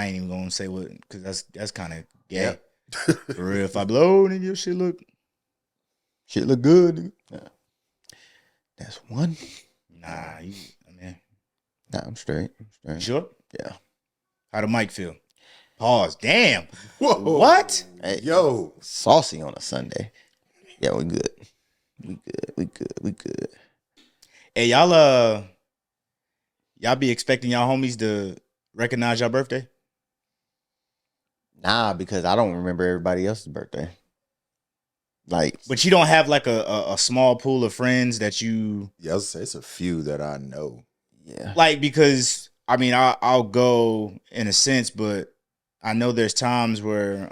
ain't even gonna say what, because that's kind of gay. Yep. For real, if I blow, nigga, your shit look good, nigga. Yeah. That's one. Nah, I mean, Nah, I'm straight. you sure? Yeah. How the mic feel? Pause. Damn. Whoa. What? Hey, Yo. saucy on a Sunday. Yeah, we good. We good. Hey, y'all be expecting y'all homies to recognize your birthday? Nah, because I don't remember everybody else's birthday. Like, But you don't have like a small pool of friends that you Yeah, I was gonna say, it's a few that I know. yeah. like, because I mean I'll go in a sense, but I know there's times where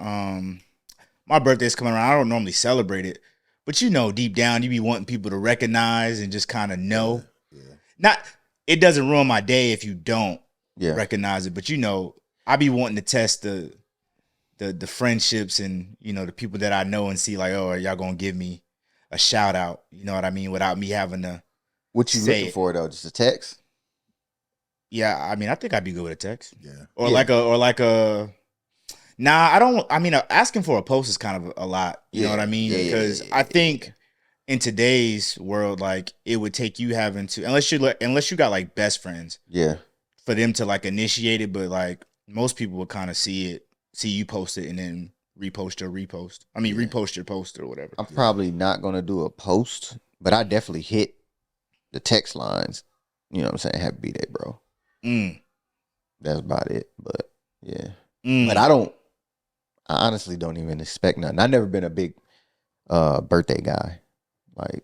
my birthday's coming around. I don't normally celebrate it, but you know, deep down you be wanting people to recognize and just kind of know. Yeah. Not it doesn't ruin my day if you don't Yeah. recognize it, but you know, I be wanting to test the friendships and, you know, the people that I know and see like, oh, are y'all gonna give me a shout out? You know what I mean? Without me having to What you say looking it. for though? Just a text? Yeah, I mean, I think I'd be good with a text. Yeah. Or Yeah. like a nah, I don't I mean asking for a post is kind of a lot. You know what I mean? Yeah, Because I think in today's world, like it would take you having to unless you got like best friends Yeah. for them to like initiate it, but like most people would kind of see you post it and then repost your repost. I mean, Yeah. repost your post or whatever. I'm probably not gonna do a post, but I definitely hit the text lines. You know what I'm saying? Happy B-Day, bro. Mm. That's about it. But yeah. Mm. But I honestly don't even expect nothing. I've never been a big birthday guy. Like,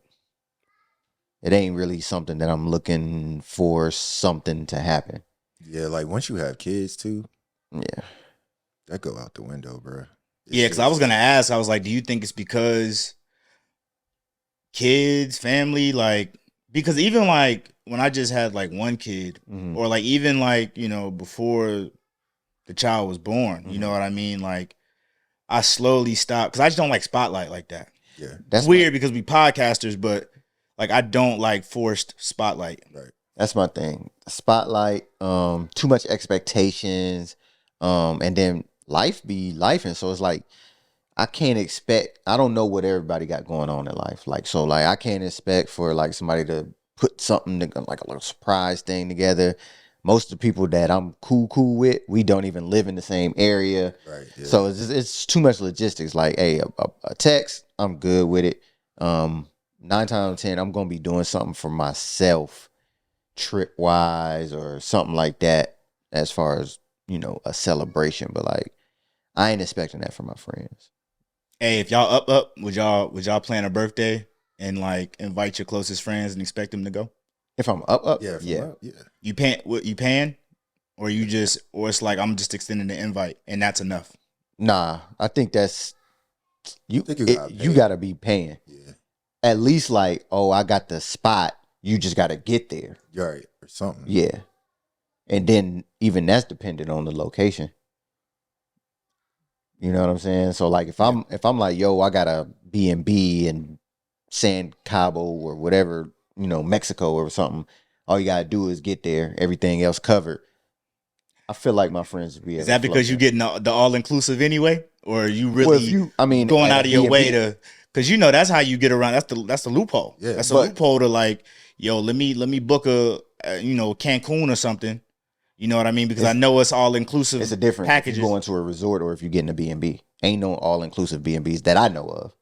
it ain't really something that I'm looking for something to happen. Yeah, like once you have kids too, Yeah. that go out the window, bro. Yeah, because I was gonna ask. I was like, do you think it's because kids, family, like because even like when I just had like one kid, Mhm. or like even like you know before the child was born, you know Mhm. what I mean? Like I slowly stopped because I just don't like spotlight like that. Yeah. It's weird because we podcasters, but like I don't like forced spotlight. Right. That's my thing. Spotlight, too much expectations, and then life be life, and so it's like I don't know what everybody got going on in life. Like, so like I can't expect for like somebody to put something like a little surprise thing together. Most of the people that I'm cool with, we don't even live in the same area. Right. Yeah. So it's too much logistics. Like, hey, a text, I'm good with it. 9 times out of 10, I'm gonna be doing something for myself, trip wise or something like that, as far as, you know, a celebration. But like, I ain't expecting that from my friends. Hey, if y'all up, would y'all plan a birthday and like invite your closest friends and expect them to go? If I'm up, Yeah. yeah. Yeah. You paying, or you just, or it's like I'm just extending the invite and that's enough. Nah, I think that's you. think you You, gotta you pay. gotta be paying Yeah. at least. Like, oh, I got the spot. You just gotta get there. You're right. Or something. Yeah, and then even that's dependent on the location. You know what I'm saying? So like, if I'm like, yo, I got a B&B in San Cabo or whatever, you know, Mexico or something. All you gotta do is get there. Everything else covered. I feel like my friends would be able Is that to float because you there. getting the all inclusive anyway, or are you really Well, if you, I mean, going at out a of your way B&B, to? Because you know that's how you get around. That's the loophole. Yeah, that's a but- loophole to like, yo, let me book you know, Cancun or something. You know what I mean? Because I know it's all inclusive. It's a difference packages. if you go into a resort or if you get in a B&B. Ain't no all inclusive B&Bs that I know of.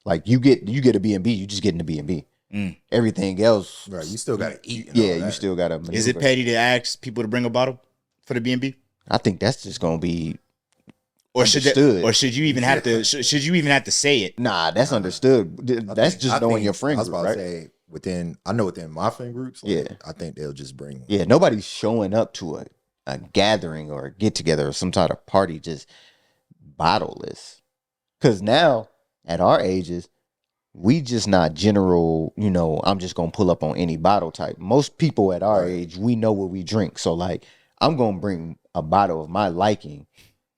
Like, you get a B&B, you just get in a B&B. Mm. Everything else, Right. You still gotta eat. And yeah, all you that. still gotta maneuver. Is it petty to ask people to bring a bottle for the B&B? I think that's just gonna be Or should understood. or should you even have to? Should you even have to say it? Nah, that's understood. That's just knowing your friend I was group, about right? to say within my friend groups. Like, Yeah. I think they'll just bring one. Yeah, nobody's showing up to a gathering or a get together or some type of party just bottleless. Because now, at our ages, we just not general, you know, I'm just going to pull up on any bottle type. Most people at our Right. age, we know what we drink. So, like, I'm going to bring a bottle of my liking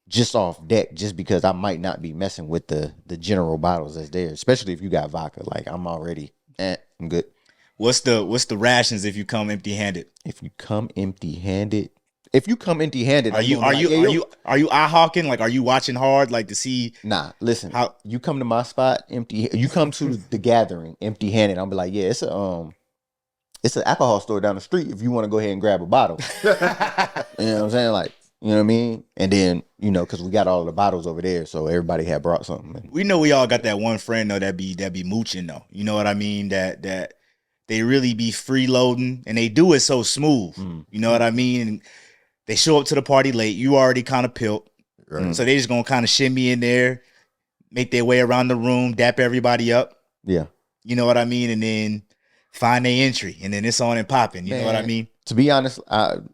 just off deck just because I might not be messing with the general bottles that's there, especially if you got vodka. Like, I'm already, I'm good. What's the rations if you come empty handed? If you come empty handed, If you come empty handed, Are you eye hawking? Like, are you watching hard, like to see? Nah, listen. How- You come to my spot empty. You come to the gathering empty handed. I'll be like, yeah, it's an alcohol store down the street. If you want to go ahead and grab a bottle, you know what I'm saying? Like, you know what I mean? And then because we got all the bottles over there, so everybody had brought something. We know we all got that one friend though that be mooching though. You know what I mean? That they really be freeloading and they do it so smooth. You know what I mean? And they show up to the party late. You already kind of pilt. Right. So they just gonna kind of shimmy in there, make their way around the room, dap everybody up. Yeah. You know what I mean? And then find their entry. And then it's on and popping. You know what I mean? To be honest,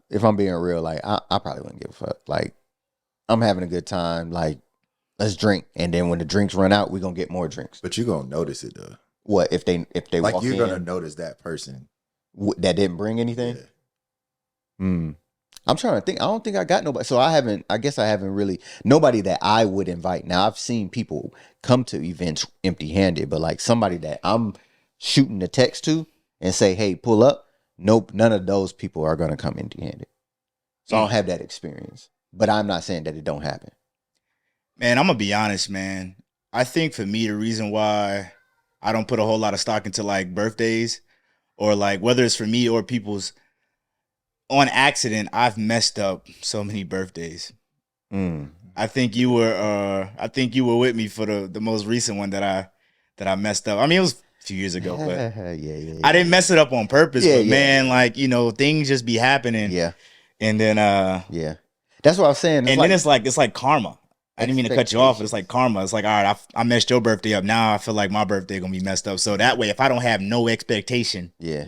if I'm being real, like I probably wouldn't give a fuck. Like, I'm having a good time. Like, let's drink. And then when the drinks run out, we're gonna get more drinks. But you're gonna notice it though. What if they Like, walk you're in gonna notice that person that didn't bring anything? Yeah. I'm trying to think. I don't think I got nobody. So I guess I haven't really nobody that I would invite. Now I've seen people come to events empty handed, but like somebody that I'm shooting the text to and say, hey, pull up. Nope, none of those people are gonna come empty handed. So I don't have that experience. But I'm not saying that it don't happen. Man, I'm gonna be honest, man. I think for me, the reason why I don't put a whole lot of stock into like birthdays or like whether it's for me or people's, on accident, I've messed up so many birthdays. I think you were with me for the most recent one that I messed up. I mean, it was a few years ago, but yeah. I didn't mess it up on purpose. Yeah, but yeah. man, like, things just be happening. Yeah. And then Yeah. That's what I was saying. then it's like karma. I didn't mean to cut you off, but it's like karma. It's like, all right, I messed your birthday up. Now I feel like my birthday gonna be messed up. So that way, if I don't have no expectation, Yeah.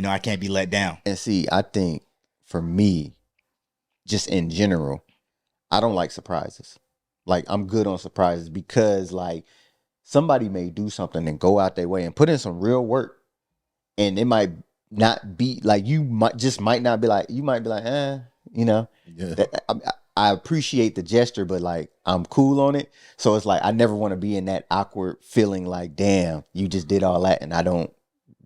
I can't be let down. And see, I think for me, just in general, I don't like surprises. Like, I'm good on surprises because like somebody may do something and go out their way and put in some real work, and it might not be like you might not be like, you might be like, Yeah. I appreciate the gesture, but like I'm cool on it. So it's like I never want to be in that awkward feeling like, damn, you just did all that and I don't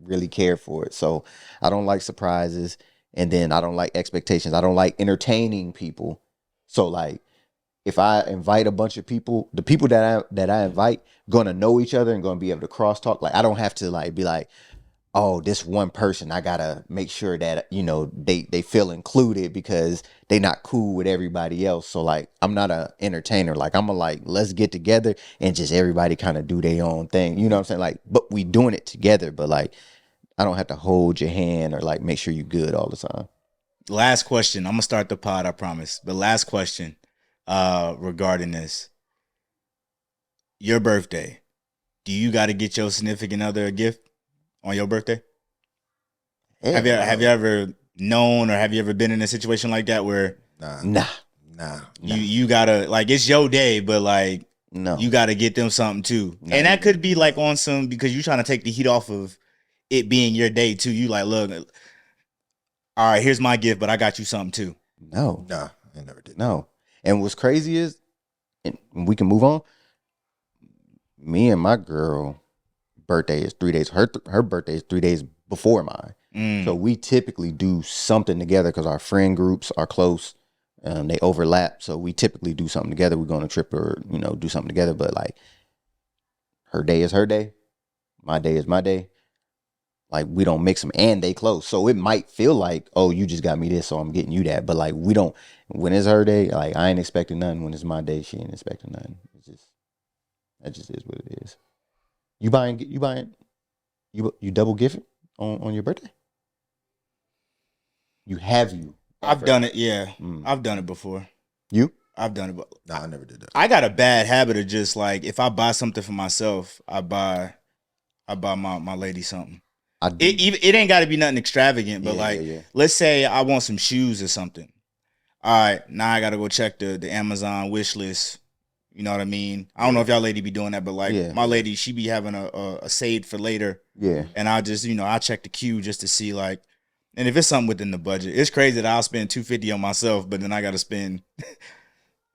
really care for it. So I don't like surprises, and then I don't like expectations. I don't like entertaining people. So like if I invite a bunch of people, the people that I invite gonna know each other and gonna be able to crosstalk. Like I don't have to like be like, oh, this one person, I gotta make sure that they feel included because they not cool with everybody else. So like I'm not a entertainer. Like I'm like, let's get together and just everybody kind of do their own thing. You know what I'm saying? Like, but we doing it together. But like I don't have to hold your hand or like make sure you good all the time. Last question. I'm gonna start the pod, I promise. But last question regarding this. Your birthday. Do you gotta get your significant other a gift on your birthday? Yeah. Have you ever known or have you ever been in a situation like that where Nah. you gotta, like, it's your day, but like No. you gotta get them something too? No. And that could be like on some, because you're trying to take the heat off of it being your day too. You like, look, all right, here's my gift, but I got you something too. No. Nah, I never did. No. And what's crazy is, and we can move on, me and my girl birthday is 3 days. Her birthday is 3 days before mine. So we typically do something together because our friend groups are close. They overlap. So we typically do something together. We go on a trip or, do something together. But like her day is her day. My day is my day. Like we don't mix them, and they close. So it might feel like, oh, you just got me this, so I'm getting you that. But like we don't, when it's her day, like I ain't expecting nothing. When it's my day, she ain't expecting nothing. That just is what it is. You double gift on your birthday? I've done it, yeah. I've done it before. I've done it, but Nah, I never did that. I got a bad habit of just like, if I buy something for myself, I buy my lady something. It ain't got to be nothing extravagant, but let's say I want some shoes or something. All right, now I got to go check the Amazon wish list. You know what I mean? I don't know if y'all lady be doing that, but like my lady, she be having a saved for later. Yeah. And I just, I check the queue just to see like, and if it's something within the budget, it's crazy that I'll spend $250 on myself, but then I got to spend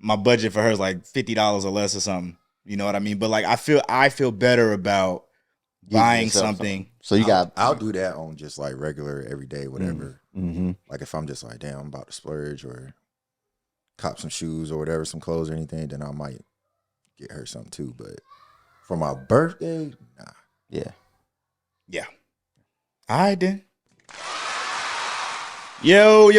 my budget for her is like $50 or less or something. You know what I mean? But like, I feel better about buying something. So I'll do that on just like regular, everyday, whatever. Mm-hmm. Like if I'm just like, damn, I'm about to splurge or cop some shoes or whatever, some clothes or anything, then I might get her something too. But for my birthday, nah. Yeah. Yeah. All right, then. Yo.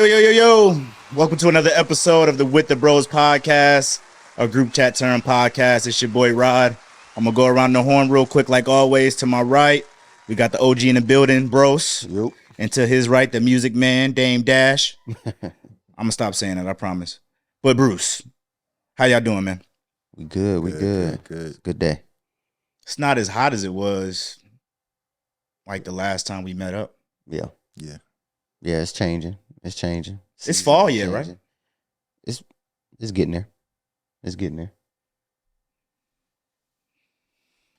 Welcome to another episode of the With the Bros podcast, a group chat term podcast. It's your boy Rod. I'm going to go around the horn real quick like always. To my right, we got the OG in the building, Bros. Yep. And to his right, the music man, Dame Dash. I'm going to stop saying that, I promise. But Bruce, how y'all doing, man? We good. We good. Good. Good day. It's not as hot as it was like the last time we met up. Yeah. Yeah. Yeah, it's changing. It's changing. It's fall yet, right? It's getting there. It's getting there.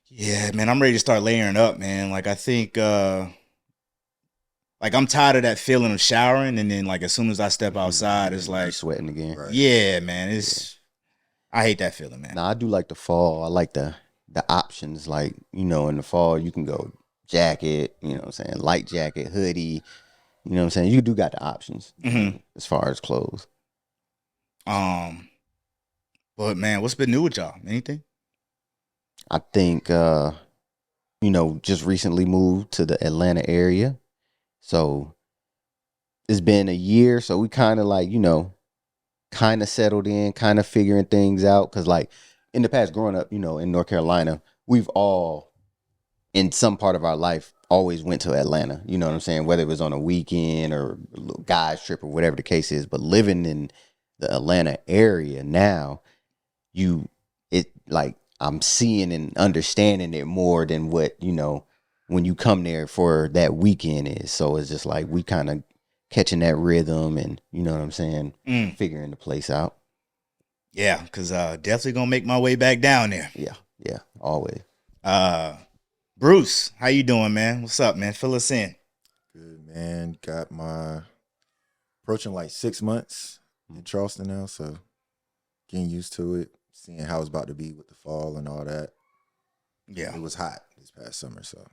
Yeah, man, I'm ready to start layering up, man. Like I think like I'm tired of that feeling of showering and then like as soon as I step outside, it's You like sweating again. Right. yeah, man, it's I hate that feeling, man. Nah, I do like the fall. I like the options. Like, you know, in the fall you can go jacket, you know what I'm saying, light jacket, hoodie. You know what I'm saying? You do got the options as far as clothes. But man, what's been new with y'all? Anything? I think you know, just recently moved to the Atlanta area. So it's been a year, so we kind of like, you know, kind of settled in, kind of figuring things out. Cause like in the past, growing up, you know, in North Carolina, we've all, in some part of our life, always went to Atlanta. You know what I'm saying? Whether it was on a weekend or a little guy's trip or whatever the case is. But living in the Atlanta area now, I'm seeing and understanding it more than what, you know, when you come there for that weekend is. So it's just like we kind of catching that rhythm and, you know what I'm saying, figuring the place out. Yeah, because definitely gonna make my way back down there. Yeah, always. Bruce, how you doing, man? What's up, man? Fill us in. Good, man. Got my approaching like 6 months in Charleston now, so getting used to it, seeing how it's about to be with the fall and all that. Yeah. It was hot this past summer, so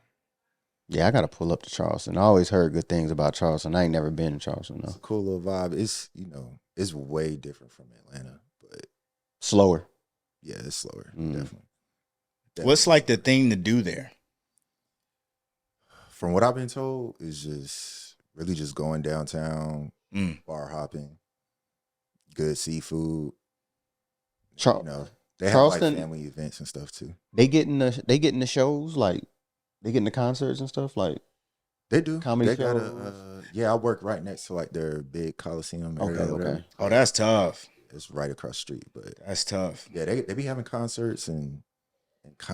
Yeah, I got to pull up to Charleston. I always heard good things about Charleston. I ain't never been to Charleston, it's though. a cool little vibe. It's, you know, it's way different from Atlanta, but Slower. yeah, it's slower, definitely. What's like the thing to do there? From what I've been told, is just really just going downtown, bar hopping, good seafood. You know, they have like Charleston, family events and stuff too. They getting the shows, like they getting the concerts and stuff, like They do. comedy They got shows. I work right next to like their big Coliseum area. Okay. Oh, that's tough. It's right across the street, but That's tough. yeah, they be having concerts and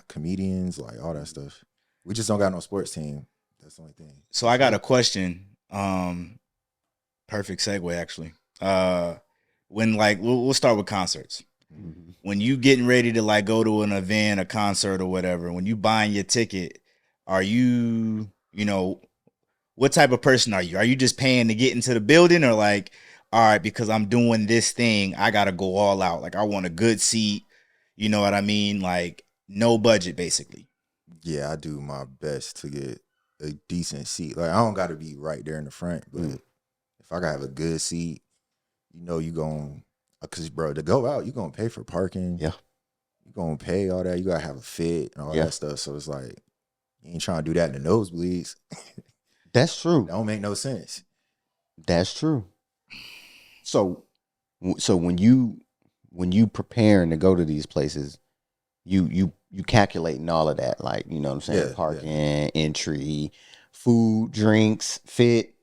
comedians, like all that stuff. We just don't got no sports team. That's the only thing. So I got a question. Perfect segue, actually. When like we'll start with concerts. Mm-hmm. When you getting ready to like go to an event, a concert or whatever, when you buying your ticket, are you know, what type of person are you? Are you just paying to get into the building or like, all right, because I'm doing this thing, I gotta go all out. Like I want a good seat. You know what I mean? Like no budget, basically. Yeah, I do my best to get a decent seat. Like I don't got to be right there in the front, but if I gotta have a good seat, you know, you gon' because bro, to go out, you gonna pay for parking. Yeah, you gonna pay all that. You gotta have a fit and all that stuff. So it's like you ain't trying to do that in the nosebleeds. that's true. That don't make no sense. That's true. So when you preparing to go to these places, you calculating all of that, like, you know what I'm saying, parking, entry, food, drinks, fit,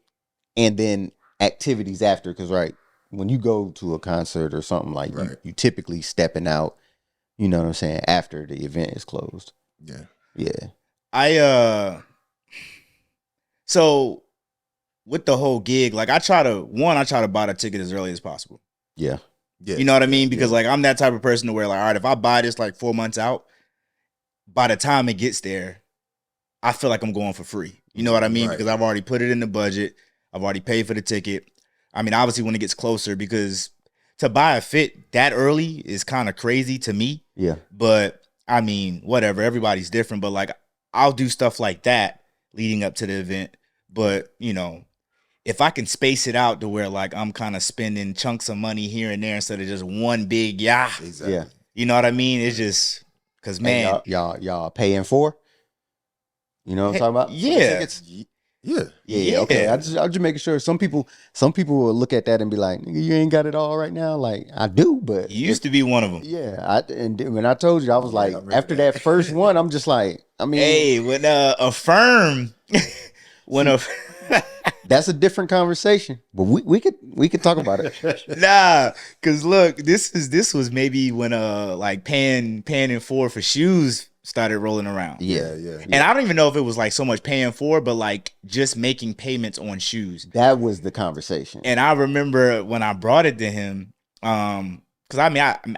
and then activities after. Because right, when you go to a concert or something, like you typically stepping out, you know what I'm saying, after the event is closed. Yeah. So with the whole gig, like I try to buy the ticket as early as possible. Yeah. You know what I mean? Because like I'm that type of person to where like, all right, if I buy this like 4 months out, by the time it gets there, I feel like I'm going for free. You know what I mean? Because I've already put it in the budget. I've already paid for the ticket. I mean, obviously when it gets closer, because to buy a fit that early is kind of crazy to me. Yeah. But I mean, whatever. Everybody's different. But like I'll do stuff like that leading up to the event. But, you know, if I can space it out to where like I'm kind of spending chunks of money here and there instead of just one big Exactly. Yeah. you know what I mean? It's just because Hey, man, y'all paying for? You know what I'm talking about? For the yeah. tickets? Yeah. Yeah, okay. Yeah. I'm just making sure. Some people will look at that and be like, "Nigga, you ain't got it all right now." Like I do, but You used to be one of them. yeah. And when I told you, I was Yeah, I like, remember after that. that first one, I'm just like, I mean, Hey, when a firm, when a that's a different conversation. But we could talk about it. nah, cause look, this was maybe when like paying in full for shoes started rolling around. Yeah, Yeah. And I don't even know if it was like so much paying for, but like just making payments on shoes. that was the conversation. And I remember when I brought it to him, because I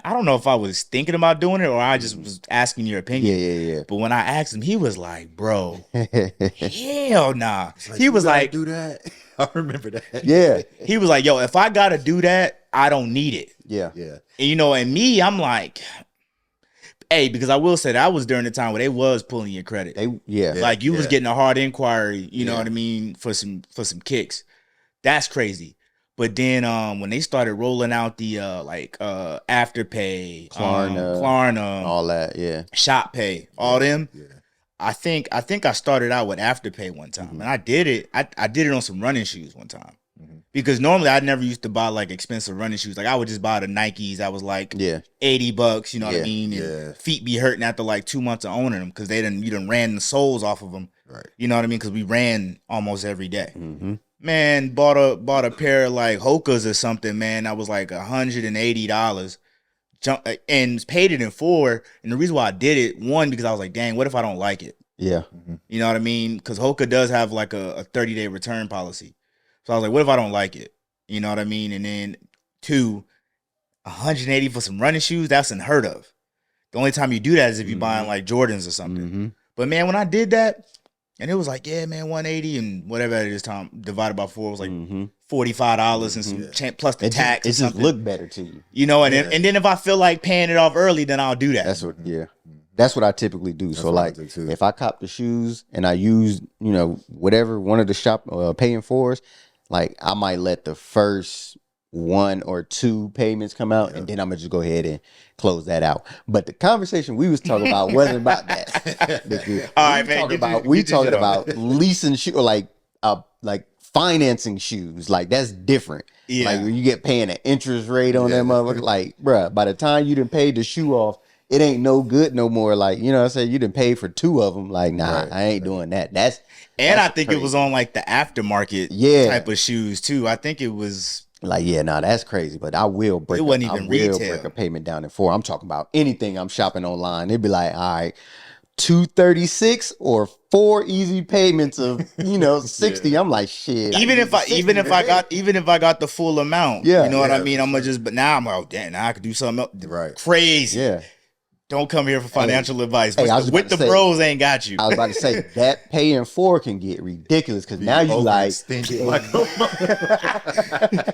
don't know if I was thinking about doing it or I just was asking your opinion. Yeah. But when I asked him, he was like, "Bro, hell nah." He You was gotta like, do that. I remember that. Yeah, he was like, "Yo, if I gotta do that, I don't need it." yeah. Yeah. And, you know, and me, I'm like, hey, because I will say that was during the time where they was pulling your credit. Yeah. Like you was Yeah. getting a hard inquiry, you know Yeah. what I mean, for some kicks. That's crazy. But then when they started rolling out the Afterpay, Klarna, all that. Yeah. Shop Pay, all them, Yeah. I think I started out with Afterpay one time, and I did it. I did it on some running shoes one time. Because normally I never used to buy like expensive running shoes. Like I would just buy the Nikes that was like Yeah. $80, you know what I Yeah. mean? And Yeah. feet be hurting after like 2 months of owning them because you done ran the soles off of them. Right. You know what I mean? Because we ran almost every day. Mm-hmm. Man, bought a pair of like Hokas or something, man. That was like $180. And paid it in full. And the reason why I did it, one, because I was like, dang, what if I don't like it? Yeah. You know what I mean? Because Hoka does have like a 30-day return policy. So I was like, what if I don't like it? You know what I mean? And then two, 180 for some running shoes, that's unheard of. The only time you do that is if you're buying like Jordans or something. Mm-hmm. But man, when I did that, and it was like, yeah, man, 180 and whatever it is time divided by 4 was like $45 and some plus the tax. It or just something. looked better to you. You know, and then if I feel like paying it off early, then I'll do that. That's what. Yeah. That's what I typically do. So what I like, do, too. if I cop the shoes and I use, whatever one of the shop paying fors, like I might let the first 1 or 2 payments come out, and then I'm gonna just go ahead and close that out. But the conversation we was talking about wasn't about that. All right, man. We talking about leasing shoes, or like financing shoes. Like that's different. Yeah. Like when you get paying an interest rate on that motherfucker. Like, bruh, by the time you done paid the shoe off, it ain't no good no more. Like, you know what I'm saying? You done paid for 2 of them. Like, nah, Right. I ain't doing that. And I think crazy. it was on like the aftermarket type of shoes too. I think it was like, yeah, nah, that's crazy. But I will break. It wasn't even retail. Break a payment down in 4. I'm talking about anything I'm shopping online. It'd be like, all right, $236 or 4 easy payments of 60. I'm like, shit. even if I got the full amount. Yeah. You know what I Yeah, mean? for I'm gonna just but now I'm like, oh damn, now I could do something else. Right. Crazy. Yeah. Don't come here for financial advice. Hey, I was With about the to say- bros ain't got you. I was about to say that paying 4 can get ridiculous because now you like, Overextended like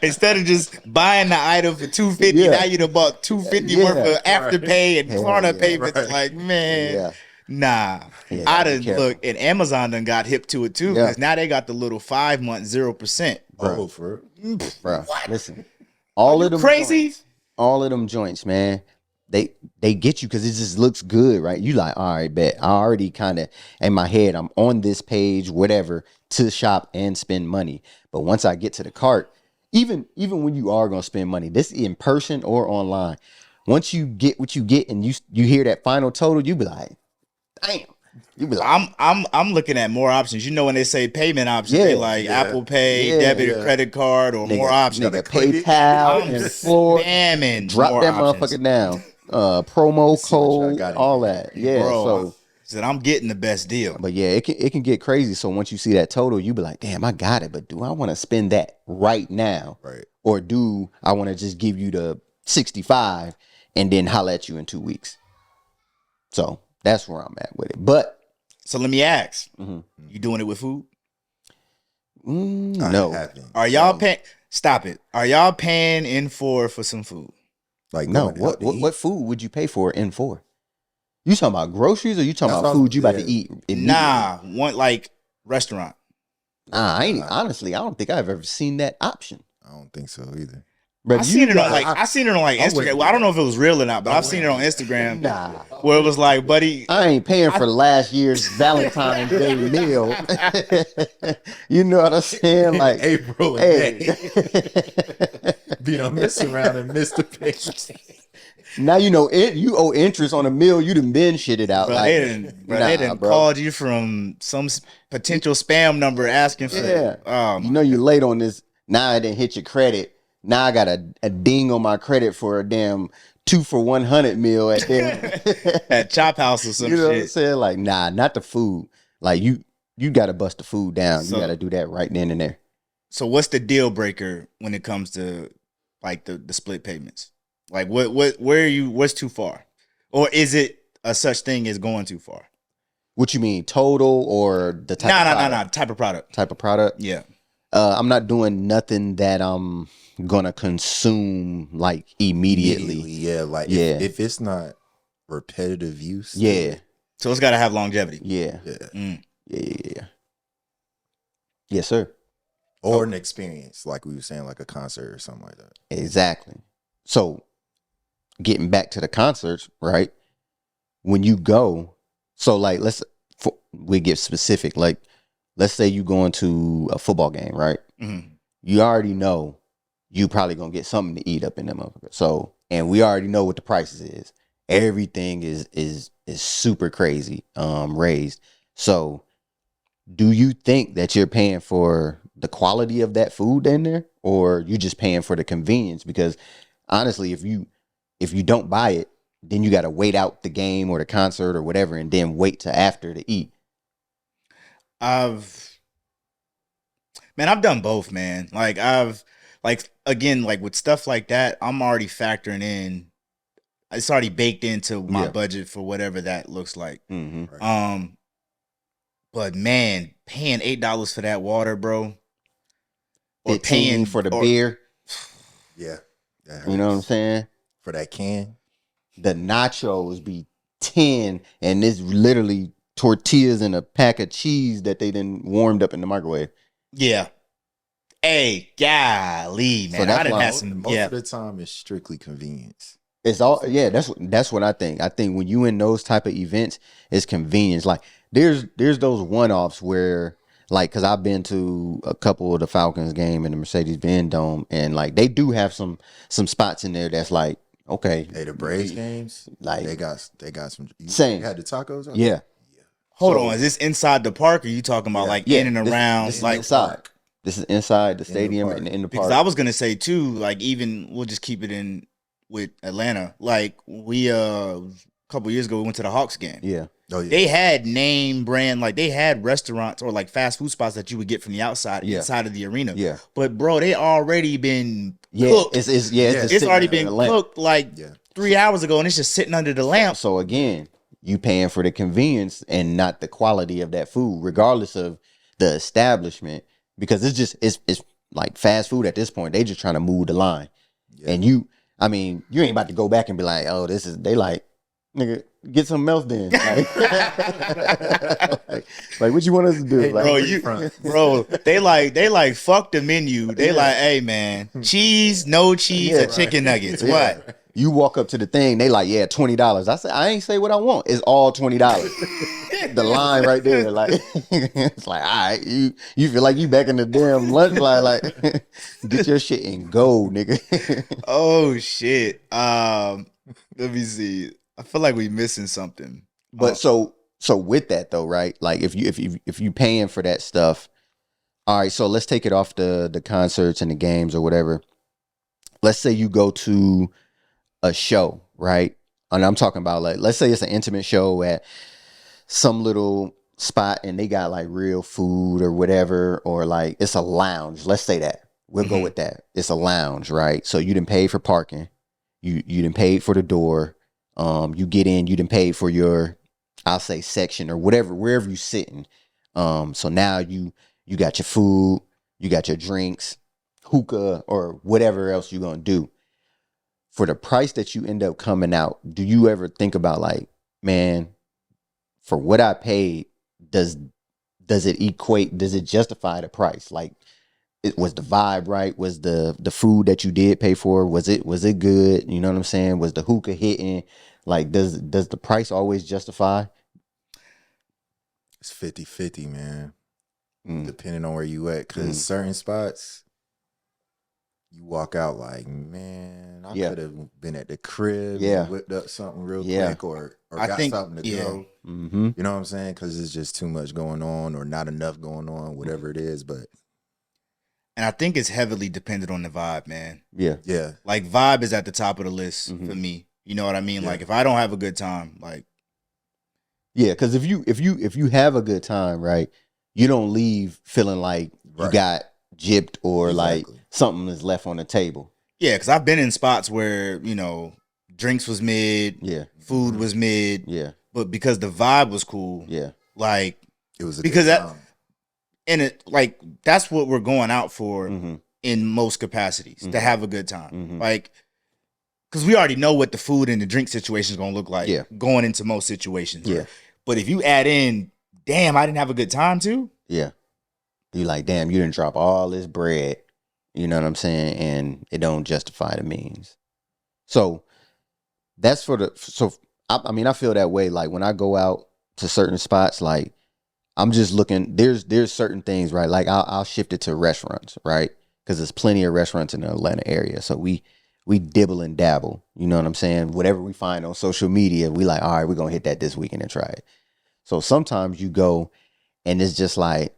Instead of just buying the item for $250, Yeah. now you done bought $250 worth of Afterpay and Klarna payments. right. Like, man, yeah. nah. Yeah, I be done careful. look, and Amazon done got hip to it too, Yeah. because now they got the little 5-month 0%. oh, for real? Bro, listen, all of them Crazy? joints, all of them joints, man. They get you because it just looks good, right? You like, all right, bet. I already kind of in my head, I'm on this page, whatever, to shop and spend money. But once I get to the cart, even when you are gonna spend money, this in person or online, once you get what you get and you hear that final total, you be like, damn. You be like, I'm looking at more options. You know when they say payment options, Yeah. they like Apple Pay, Yeah. debit, or credit card, or more options. nigga, PayPal and floor. Spamming. Drop more that options. motherfucker down. Promo See what y'all code, got in all here. that. Yeah. Bro, So, said I'm getting the best deal. but yeah, it can get crazy. So once you see that total, you be like, damn, I got it. But do I want to spend that right now? Right. Or do I want to just give you the 65 and then holla at you in 2 weeks? So that's where I'm at with it. But So let me ask: Mm-hmm. You doing it with food? I no. haven't. Are y'all paying? Stop it. Are y'all paying in for some food? Like No. going out to eat? What food would you pay for in for? You talking about groceries or you talking That's about what I was- food you about to yeah. eat? immediately? Nah, one like restaurant. Nah, I ain't honestly. I don't think I've ever seen that option. I don't think so either. But I seen it on I wouldn't Instagram. do Well, I don't know that. if it was real or not, but I I've seen it on wouldn't do Instagram nah, where it was like, buddy, I ain't paying for last year's Valentine's Day meal. You know what I'm saying? Like, April and May. Be done mess around and miss the payment. now you know it. You owe interest on a meal you done been shitted out. bro, Like, they didn't bro. called you from some potential spam number asking for Yeah, you know you late on this. Now I didn't hit your credit. Now I got a ding on my credit for a damn 2 for 100 meal at damn at Chop House or some you know what I'm shit. saying? Like, nah, not the food. Like you got to bust the food down. So- You got to do that right then and there. So what's the deal breaker when it comes to like the split payments? Like what's too far? Or is it a such thing as going too far? What you mean, total or the type? No. Type of product. Type of product. Yeah. I'm not doing nothing that I'm gonna consume like immediately. Yeah, like Yeah. If it's not repetitive use. Yeah, So it's got to have longevity. yeah, Yeah. yeah. Yes, sir. Or an experience, like we were saying, like a concert or something like that. Exactly. So, getting back to the concerts, right? When you go, so like we get specific. Like, let's say you going to a football game, right? Mhm. You already know you probably gonna get something to eat up in that motherfucker. So, and we already know what the prices is. Everything is super crazy, raised. So, do you think that you're paying for the quality of that food in there, or you just paying for the convenience? Because honestly, if you don't buy it, then you got to wait out the game or the concert or whatever, and then wait to after to eat. I've done both, man. Like again, like with stuff like that, I'm already factoring in. It's already baked into my Yeah. budget for whatever that looks like. Mm-hmm. Right. But man, paying $8 for that water, bro, or 15 for the beer. Yeah. That You know what I'm hurts. saying? For that can. The nachos be 10, and it's literally tortillas and a pack of cheese that they then warmed up in the microwave. Yeah. Hey, golly, man. So that's I didn't why have some. Most Yeah. of the time, it's strictly convenience. It's all that's what I think. I think when you in those type of events, it's convenience. Like there's those one-offs where like because I've been to a couple of the Falcons game in the Mercedes-Benz Dome, and like they do have some spots in there that's like okay, Hey, the Braves games, like they got some. Same. You had the tacos. Out yeah, Hold So- on. Is this inside the park or you talking about like yeah. in and around? This is like inside. This is inside the stadium park. and in the Because park. I was gonna say too, like even we'll just keep it in with Atlanta. Like we a couple years ago we went to the Hawks game. Yeah, Oh yeah. They had name brand, like they had restaurants or like fast food spots that you would get from the outside Yeah. inside of the arena. yeah, But bro, they already been yeah. cooked. It's Yeah. just It's sitting already there in been the lamp. cooked like Yeah. 3 hours ago, and it's just sitting under the lamp. So again, you paying for the convenience and not the quality of that food, regardless of the establishment, because it's like fast food at this point. They just trying to move the line, Yeah. and you ain't about to go back and be like, oh, this is they like, nigga, get something else then. Like what you want us to do? Hey, Like, Bro, they like fuck the menu. They Yeah. like, hey man, cheese, no cheese, Yeah. or chicken nuggets. Yeah. What? You walk up to the thing, they like, yeah, $20. I said, I ain't say what I want. It's all $20. The line right there, like it's like, all right, you feel like you back in the damn lunch line, like get your shit and go, nigga. Oh shit. Let me see. I feel like we missing something. But so with that though, right? Like if you paying for that stuff, all right. So let's take it off the concerts and the games or whatever. Let's say you go to a show, right? And I'm talking about like, let's say it's an intimate show at some little spot and they got like real food or whatever, or like it's a lounge. Let's say that. We'll go Mhm. with that. It's a lounge, right? So you didn't pay for parking. You didn't pay for the door. You get in, you didn't pay for your, I'll say section or whatever, wherever you sitting. So now you got your food, you got your drinks, hookah, or whatever else you're gonna do. For the price that you end up coming out, do you ever think about like, man, for what I paid, does does it equate? Does it justify the price? Like, it was the vibe right? Was the food that you did pay for? Was it good? You know what I'm saying? Was the hookah hitting? Like, does the price always justify? It's 50-50, man. Mm. Depending on where you at. Because certain spots, you walk out like, man, I could have been at the crib and whipped up something real quick or I got think, something to go. Mm-hmm. You know what I'm saying? Because it's just too much going on or not enough going on, whatever it is. But and I think it's heavily dependent on the vibe, man. yeah. Like, vibe is at the top of the list for me. You know what I mean? Yeah. Like, if I don't have a good time, like, yeah, because if you have a good time, right, you don't leave feeling like you got gypped or like something is left on the table. Yeah, because I've been in spots where, you know, drinks was mid, food was mid, but because the vibe was cool, like, it was a because good time. And it, like, that's what we're going out for in most capacities, to have a good time. Like, because we already know what the food and the drink situation is going to look like going into most situations. Yeah. But if you add in, damn, I didn't have a good time too. Yeah. You like, damn, you didn't drop all this bread. You know what I'm saying? And it don't justify the means. So that's I mean, I feel that way. Like, when I go out to certain spots, like, I'm just looking, there's certain things, right? Like, I'll shift it to restaurants, right? Because there's plenty of restaurants in the Atlanta area. So we dibble and dabble, you know what I'm saying? Whatever we find on social media, we like, all right, we're going to hit that this weekend and try it. So sometimes you go and it's just like,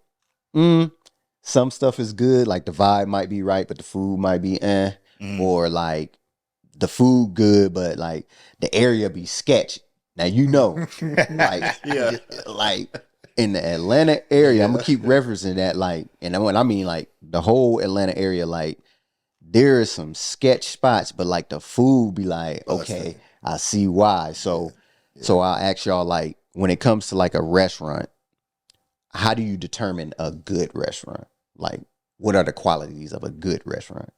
some stuff is good. Like, the vibe might be right, but the food might be or like the food good, but like the area be sketch. Now, you know, like, like, in the Atlanta area, I'm gonna keep referencing that, like, and when I mean, like, the whole Atlanta area, like, there is some sketch spots, but like the food be like, okay, I see why. So I'll ask y'all, like, when it comes to like a restaurant, how do you determine a good restaurant? Like, what are the qualities of a good restaurant?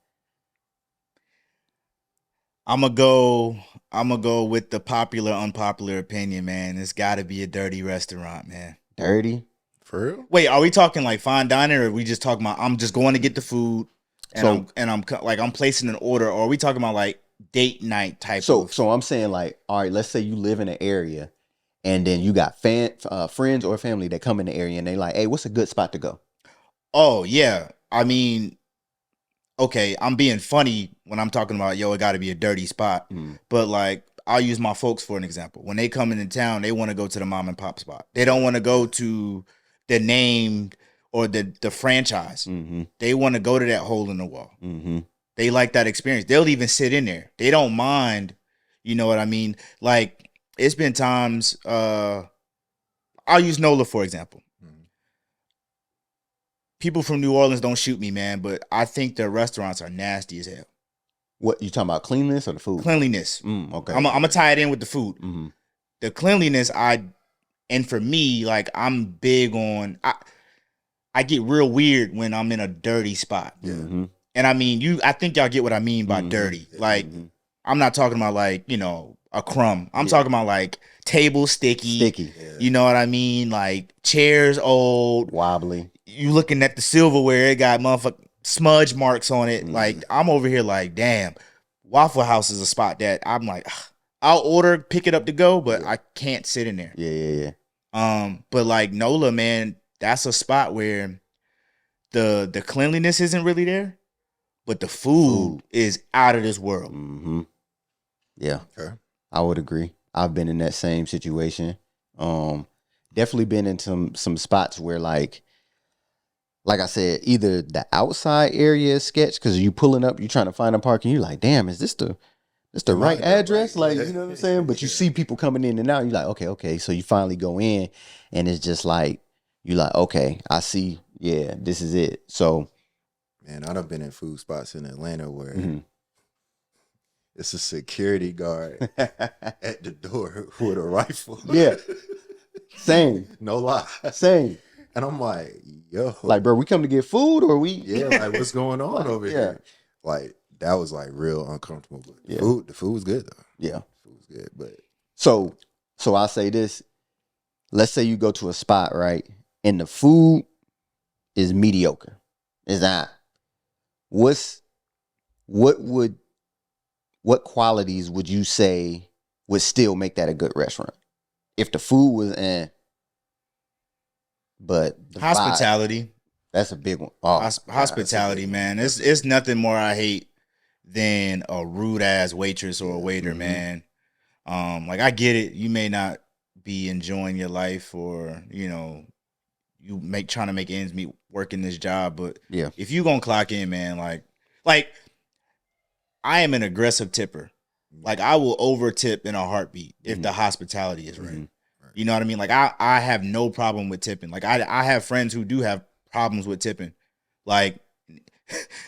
I'm gonna go with the popular, unpopular opinion, man. It's got to be a dirty restaurant, man. Dirty? For real? Wait, are we talking like fine dining, or are we just talking about I'm just going to get the food and I'm placing an order, or are we talking about like date night type? So I'm saying, like, all right, let's say you live in an area, and then you got friends or family that come in the area, and they like, hey, what's a good spot to go? Oh yeah, I mean, okay, I'm being funny when I'm talking about, yo, it got to be a dirty spot, but like, I'll use my folks for an example. When they come into town, they want to go to the mom and pop spot. They don't want to go to the named or the franchise. They want to go to that hole in the wall. They like that experience. They'll even sit in there. They don't mind. You know what I mean? Like, it's been times, I'll use NOLA for example. People from New Orleans don't shoot me, man, but I think their restaurants are nasty as hell. What, you talking about, cleanliness or the food? Cleanliness. Okay. I'm gonna tie it in with the food. The cleanliness, and for me, like, I'm big on, I get real weird when I'm in a dirty spot. And I mean, I think y'all get what I mean by dirty. Like, I'm not talking about like, you know, a crumb. I'm talking about like table sticky. You know what I mean? Like, chairs old, wobbly. You looking at the silverware, it got motherfucking smudge marks on it. Like, I'm over here like, damn, Waffle House is a spot that I'm like, I'll order, pick it up to go, but I can't sit in there. But like NOLA, man, that's a spot where the cleanliness isn't really there, but the food is out of this world. Yeah, I would agree. I've been in that same situation. Definitely been in some spots where, like I said, either the outside area is sketch because you pulling up, you trying to find a parking, you're like, damn, is this the right address? Like, you know what I'm saying? But you see people coming in and out, you're like, okay. So you finally go in, and it's just like, you're like, okay, I see. Yeah, this is it. So, man, I've been in food spots in Atlanta where it's a security guard at the door with a rifle. Yeah. Same. No lie. Same. And I'm like, yo. Like, bro, we come to get food or we? Yeah, like, what's going on over here? Like, that was like real uncomfortable. But the food was good though. Yeah. The food was good. But so I'll say this. Let's say you go to a spot, right? and the food is mediocre. Is that what qualities would you say would still make that a good restaurant? If the food was but the Hospitality. vibe, that's a big one. Oh, Hospitality, man. It's nothing more I hate than a rude ass waitress or a waiter, man. Like I get it. You may not be enjoying your life, or you trying to make ends meet working this job, but yeah. if you gonna clock in, man, like I am an aggressive tipper. Like I will over tip in a heartbeat if the hospitality is right. You know what I mean? Like I have no problem with tipping. Like I have friends who do have problems with tipping. Like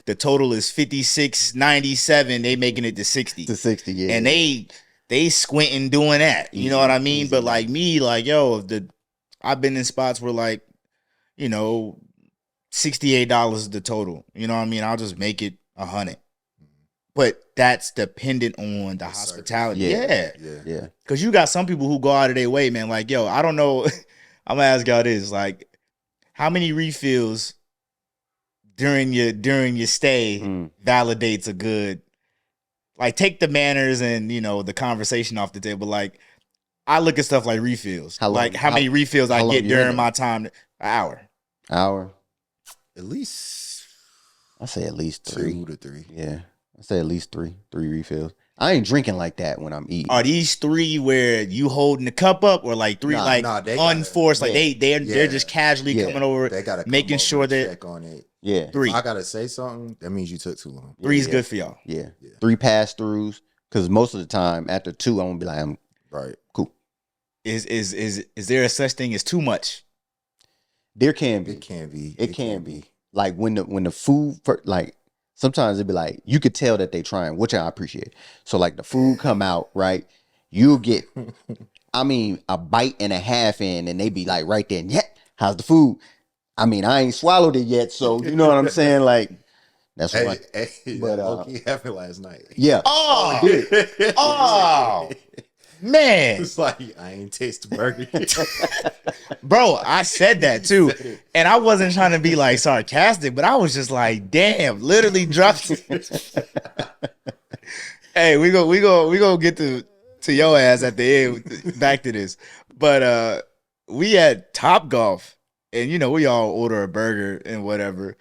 the total is 56.97. They making it to 60. To 60, yeah. And they squinting doing that. You know what I mean? But like me, like I've been in spots where like, $68 is the total. You know what I mean? I'll just make it 100. But that's dependent on the hospitality. Yeah. Because you got some people who go out of their way, man. Like, I don't know. I'm going to ask y'all this. Like, how many refills during your stay validates a good, like, take the manners and, the conversation off the table. Like, I look at stuff like refills. How many refills I get during my time? An hour. At least. I say at least 3. 2 to 3. Yeah. I say at least 3 refills. I ain't drinking like that when I'm eating. Are these 3 where you holding the cup up, or like 3 they unforced? Like they're just casually coming over, they gotta making sure that check on it. Yeah, 3. If I gotta say something, that means you took too long. 3 is good for y'all. Yeah. 3 pass throughs, because most of the time after 2, I'm gonna be like, I'm right, cool. Is there a such thing as too much? There can be. It can be. It can be. Like when the food like. Sometimes it'd be like, you could tell that they trying, which I appreciate. So like the food come out, right? You'll get, a bite and a half in, and they be like right there, yeah, how's the food? I ain't swallowed it yet, so you know what I'm saying? Like, that's what but low-key happened last night. Yeah. Oh, man. It's like, I ain't taste the burger. Bro, I said that too. And I wasn't trying to be like sarcastic, but I was just like, damn, literally dropped. Hey, we go get to your ass at the end, back to this. But we had Top Golf, and we all order a burger and whatever.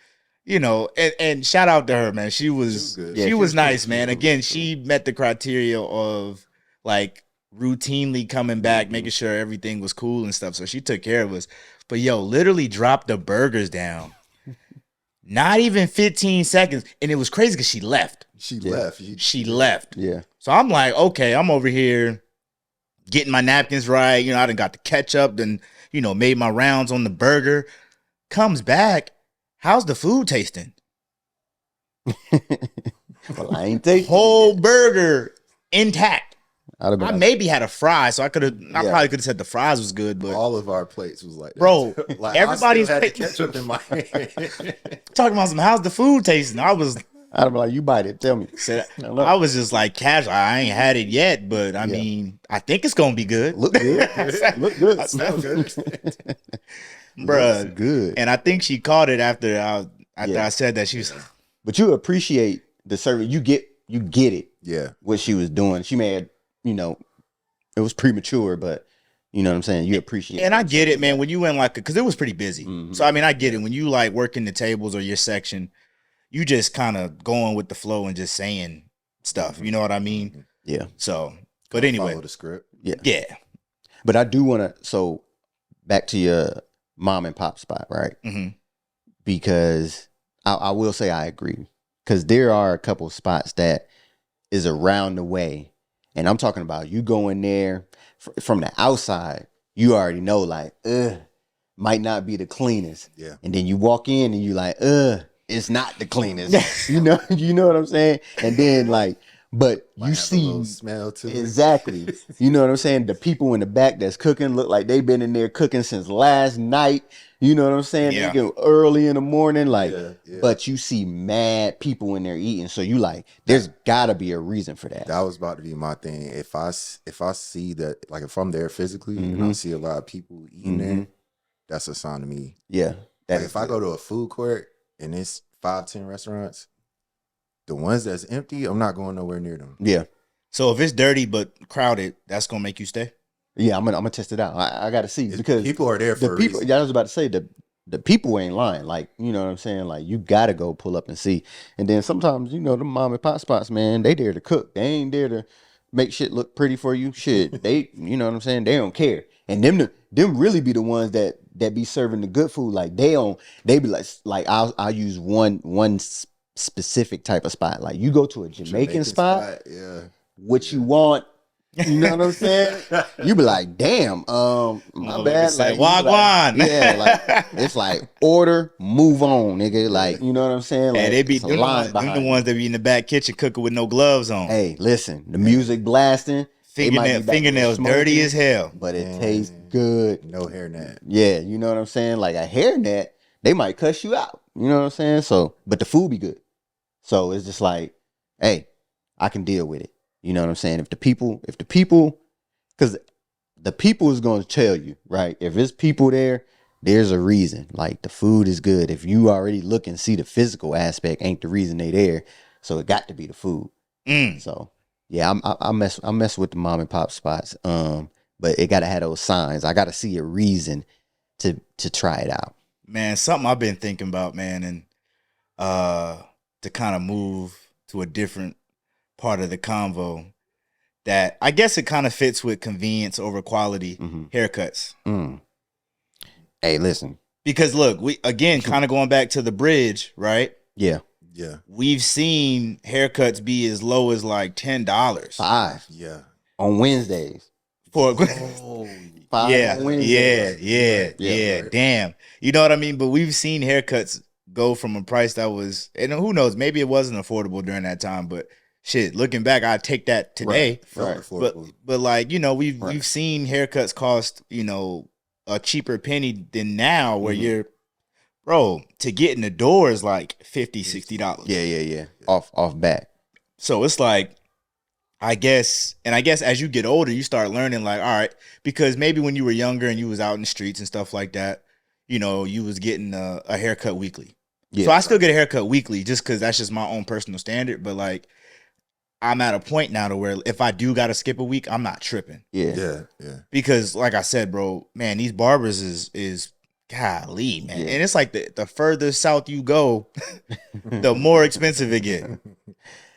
And shout out to her, man. She was nice, man. Again, she met the criteria of like routinely coming back, making sure everything was cool and stuff. So she took care of us. But literally dropped the burgers down. Not even 15 seconds. And it was crazy because she left. She left. She left. Yeah. So I'm like, okay, I'm over here getting my napkins right. I done got the ketchup and, made my rounds on the burger. Comes back. How's the food tasting? Well, I ain't tasting whole burger intact. I maybe had a fry, so I probably could have said the fries was good, but all of our plates was like that. Bro, like, everybody's had the ketchup in my hand. Talking about how's the food tasting? I'd be like, you bite it, tell me. I was just like casual. I ain't had it yet, but I mean, I think it's gonna be good. Look good. Look good. I smell good. Bruh. Good. And I think she caught it after I said that. She was But you appreciate the service. You get it. Yeah. What she was doing. She may have, it was premature, but you know what I'm saying? You appreciate it. And I get it, man. When you went because it was pretty busy. Mm-hmm. So, I get it. When you like working the tables or your section, you just kind of going with the flow and just saying stuff. You know what I mean? Yeah. So, but anyway. Follow the script. Yeah. Yeah. But I do want to, so back to your mom and pop spot, right? Mm-hmm. Because I will say I agree. Because there are a couple spots that is around the way. And I'm talking about you go in there from the outside, you already know like, might not be the cleanest. Yeah. And then you walk in and you like, it's not the cleanest. you know what I'm saying? And then like, but Might you have a see little smell to it. Exactly. You know what I'm saying? The people in the back that's cooking look like they've been in there cooking since last night. You know what I'm saying? Yeah. They get early in the morning, like, Yeah. but you see mad people in there eating. So you like, there's gotta be a reason for that. That was about to be my thing. If I see that, like if I'm there physically and I see a lot of people eating there, that's a sign to me. Yeah. Like if I go to a food court and it's 5-10 restaurants, the ones that's empty, I'm not going nowhere near them. Yeah. So if it's dirty but crowded, that's gonna make you stay. Yeah, I'm gonna test it out. I gotta see because people are there for the a people. reason. Yeah, I was about to say the people ain't lying. Like, you know what I'm saying? Like, you gotta go pull up and see. And then sometimes, you know, the mom and pop spots, man, they there to cook. They ain't there to make shit look pretty for you. Shit, they, you know what I'm saying? They don't care. And them really be the ones that be serving the good food. Like they be like I'll use one specific type of spot. Like you go to a Jamaican spot, yeah. what you want. You know what I'm saying? You be like, damn, my bad. Say, Like, Wagwan. yeah, like it's like order, move on, nigga. Like, you know what I'm saying? Like, Hey, they be it's a them line the ones that be in the back kitchen cooking with no gloves on. Hey, listen, the music blasting, Fingernails dirty as hell. but it tastes good. No hairnet. Yeah, you know what I'm saying? Like a hairnet, they might cuss you out. You know what I'm saying? So, but the food be good. So it's just like, hey, I can deal with it. You know what I'm saying? If the people, because the people is going to tell you, right? If it's people there, there's a reason. Like the food is good. If you already look and see the physical aspect, ain't the reason they there. So it got to be the food. So yeah, I mess with the mom and pop spots. But it got to have those signs. I got to see a reason to try it out. Man, something I've been thinking about, man, and to kind of move to a different part of the convo, that I guess it kind of fits with convenience over quality. Haircuts. Hey, listen. Because look, we again kind of going back to the bridge, right? Yeah. Yeah. We've seen haircuts be as low as like $10. $5 Yeah. on Wednesdays. For Oh, $5 on Wednesdays. yeah. Right. Damn. You know what I mean? But we've seen haircuts go from a price that was, and who knows, maybe it wasn't affordable during that time, but shit, looking back, I'd take that today. Felt affordable. But like, you know, we've seen haircuts cost, you know, a cheaper penny than now, where you're, bro, to get in the door is like $50, $60. Yeah. Off bat. So it's like, I guess as you get older, you start learning like, all right, because maybe when you were younger and you was out in the streets and stuff like that, you know, you was getting a haircut weekly. Yeah, so I still get a haircut weekly just because that's just my own personal standard. But like, I'm at a point now to where if I do got to skip a week, I'm not tripping. Yeah. Because like I said, bro, man, these barbers is golly, man. And it's like the further south you go, the more expensive it get.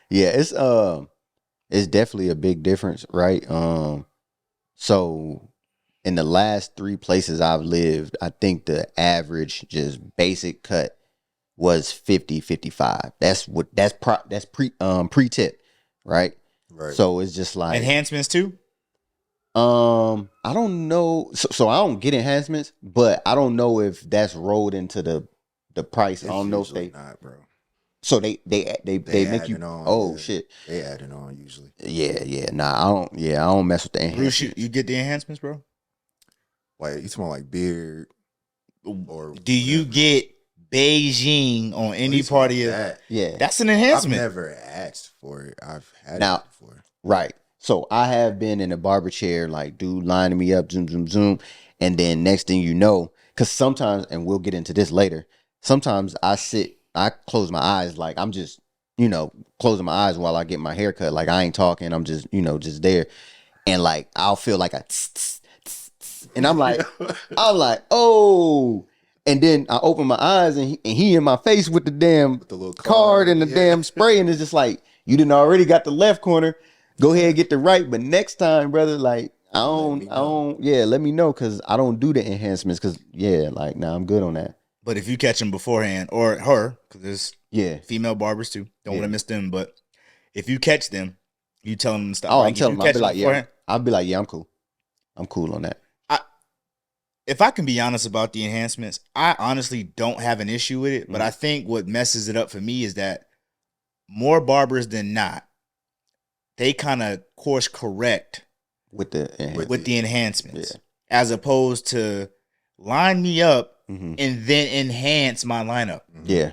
Yeah, it's definitely a big difference, right? So in the last 3 places I've lived, I think the average just basic cut was 50, 55. That's pre-tip, right? Right. So it's just like Enhancements too? I don't know. So I don't get enhancements, but I don't know if that's rolled into the price. I don't know if they not, bro. So they make you on, shit. They add it on usually. Yeah. Nah, I don't mess with the enhancements. Bruce, you get the enhancements, bro? Like you talking about like beard or do you get Beijing on any part of your that? Yeah. That's an enhancement. I've never asked for it. I've had Now, it before. Right. So I have been in a barber chair, like dude lining me up, zoom. And then next thing you know, because sometimes, and we'll get into this later, sometimes I close my eyes, like I'm just, closing my eyes while I get my hair cut. Like I ain't talking, I'm just, just there. And like, I'll feel like a tss, tss, tss, tss. And I'm like, oh. And then I open my eyes and he in my face with the damn With the little card and the damn spray. And it's just like, you didn't already got the left corner. Go ahead and get the right. But next time, brother, like, let me know. Cause I don't do the enhancements. Cause I'm good on that. But if you catch them beforehand, or her, because there's female barbers too, don't want to miss them. But if you catch them, you tell them to stop. Oh, I'm telling them. I'll be like, I'm cool. I'm cool on that. If I can be honest about the enhancements, I honestly don't have an issue with it. But I think what messes it up for me is that more barbers than not, they kind of course correct with the enhancements, as opposed to line me up and then enhance my lineup. Yeah.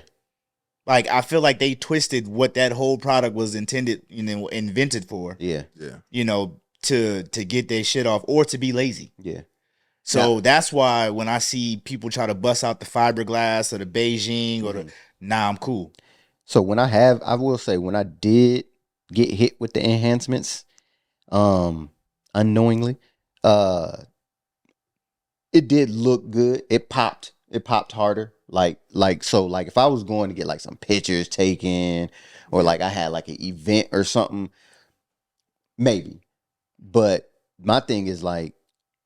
Like, I feel like they twisted what that whole product was intended, invented for. Yeah. To get their shit off or to be lazy. Yeah. So that's why when I see people try to bust out the fiberglass or the Beijing or the, I'm cool. So I will say when I did get hit with the enhancements, unknowingly, it did look good. It popped. It popped harder. Like if I was going to get like some pictures taken or like I had like an event or something, maybe. But my thing is like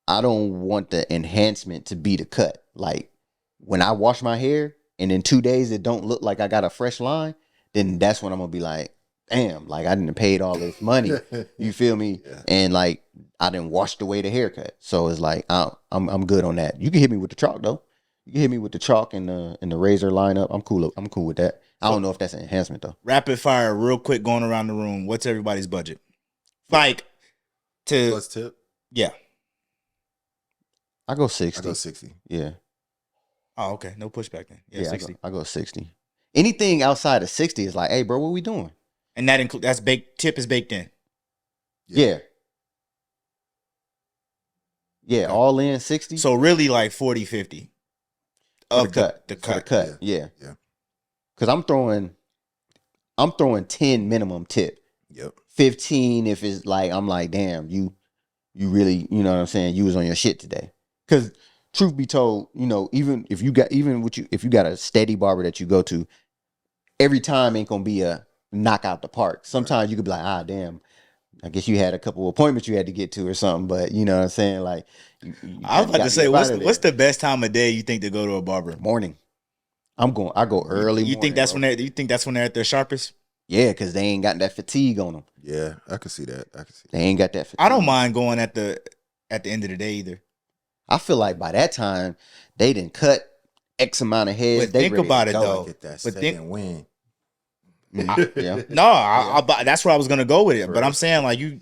I don't want the enhancement to be the cut. Like when I wash my hair and in 2 days it don't look like I got a fresh line, then that's when I'm gonna be like, damn, like I didn't paid all this money. You feel me? Yeah. And like I didn't wash away the haircut. So it's like I'm good on that. You can hit me with the chalk though. You can hit me with the chalk and the razor lineup. I'm cool. I'm cool with that. I don't know if that's an enhancement though. Rapid fire, real quick, going around the room. What's everybody's budget? Like to Plus tip. yeah. I go 60. I go 60. Yeah. Oh, okay. No pushback then. Yeah, 60. I go 60. Anything outside of 60 is like, hey, bro, what we doing? And that includes that's baked. Tip is baked in. Yeah. Yeah, Okay. all in 60. So really like 40, 50 for of the cut. the For cut. the cut. Yeah. Yeah. Cause I'm throwing 10 minimum tip. Yep. 15 if it's like I'm like, damn, you really, you know what I'm saying, you was on your shit today. Cause truth be told, you know, if you got a steady barber that you go to, every time ain't gonna be a knock out the park. Sometimes you could be like, damn, I guess you had a couple appointments you had to get to or something, but you know what I'm saying? Like I was about got to say, me up what's out of what's there. the best time of day you think to go to a barber? Morning. I go early. You think morning, that's bro. you think that's when they're at their sharpest? Yeah, because they ain't got that fatigue on them. Yeah, I can see that. They ain't got that fatigue. I don't mind going at the end of the day either. I feel like by that time they didn't cut X amount of heads. But they think ready about to it go. though. Get that But second win. Yeah. No, that's where I was gonna go with it. But Right. I'm saying like you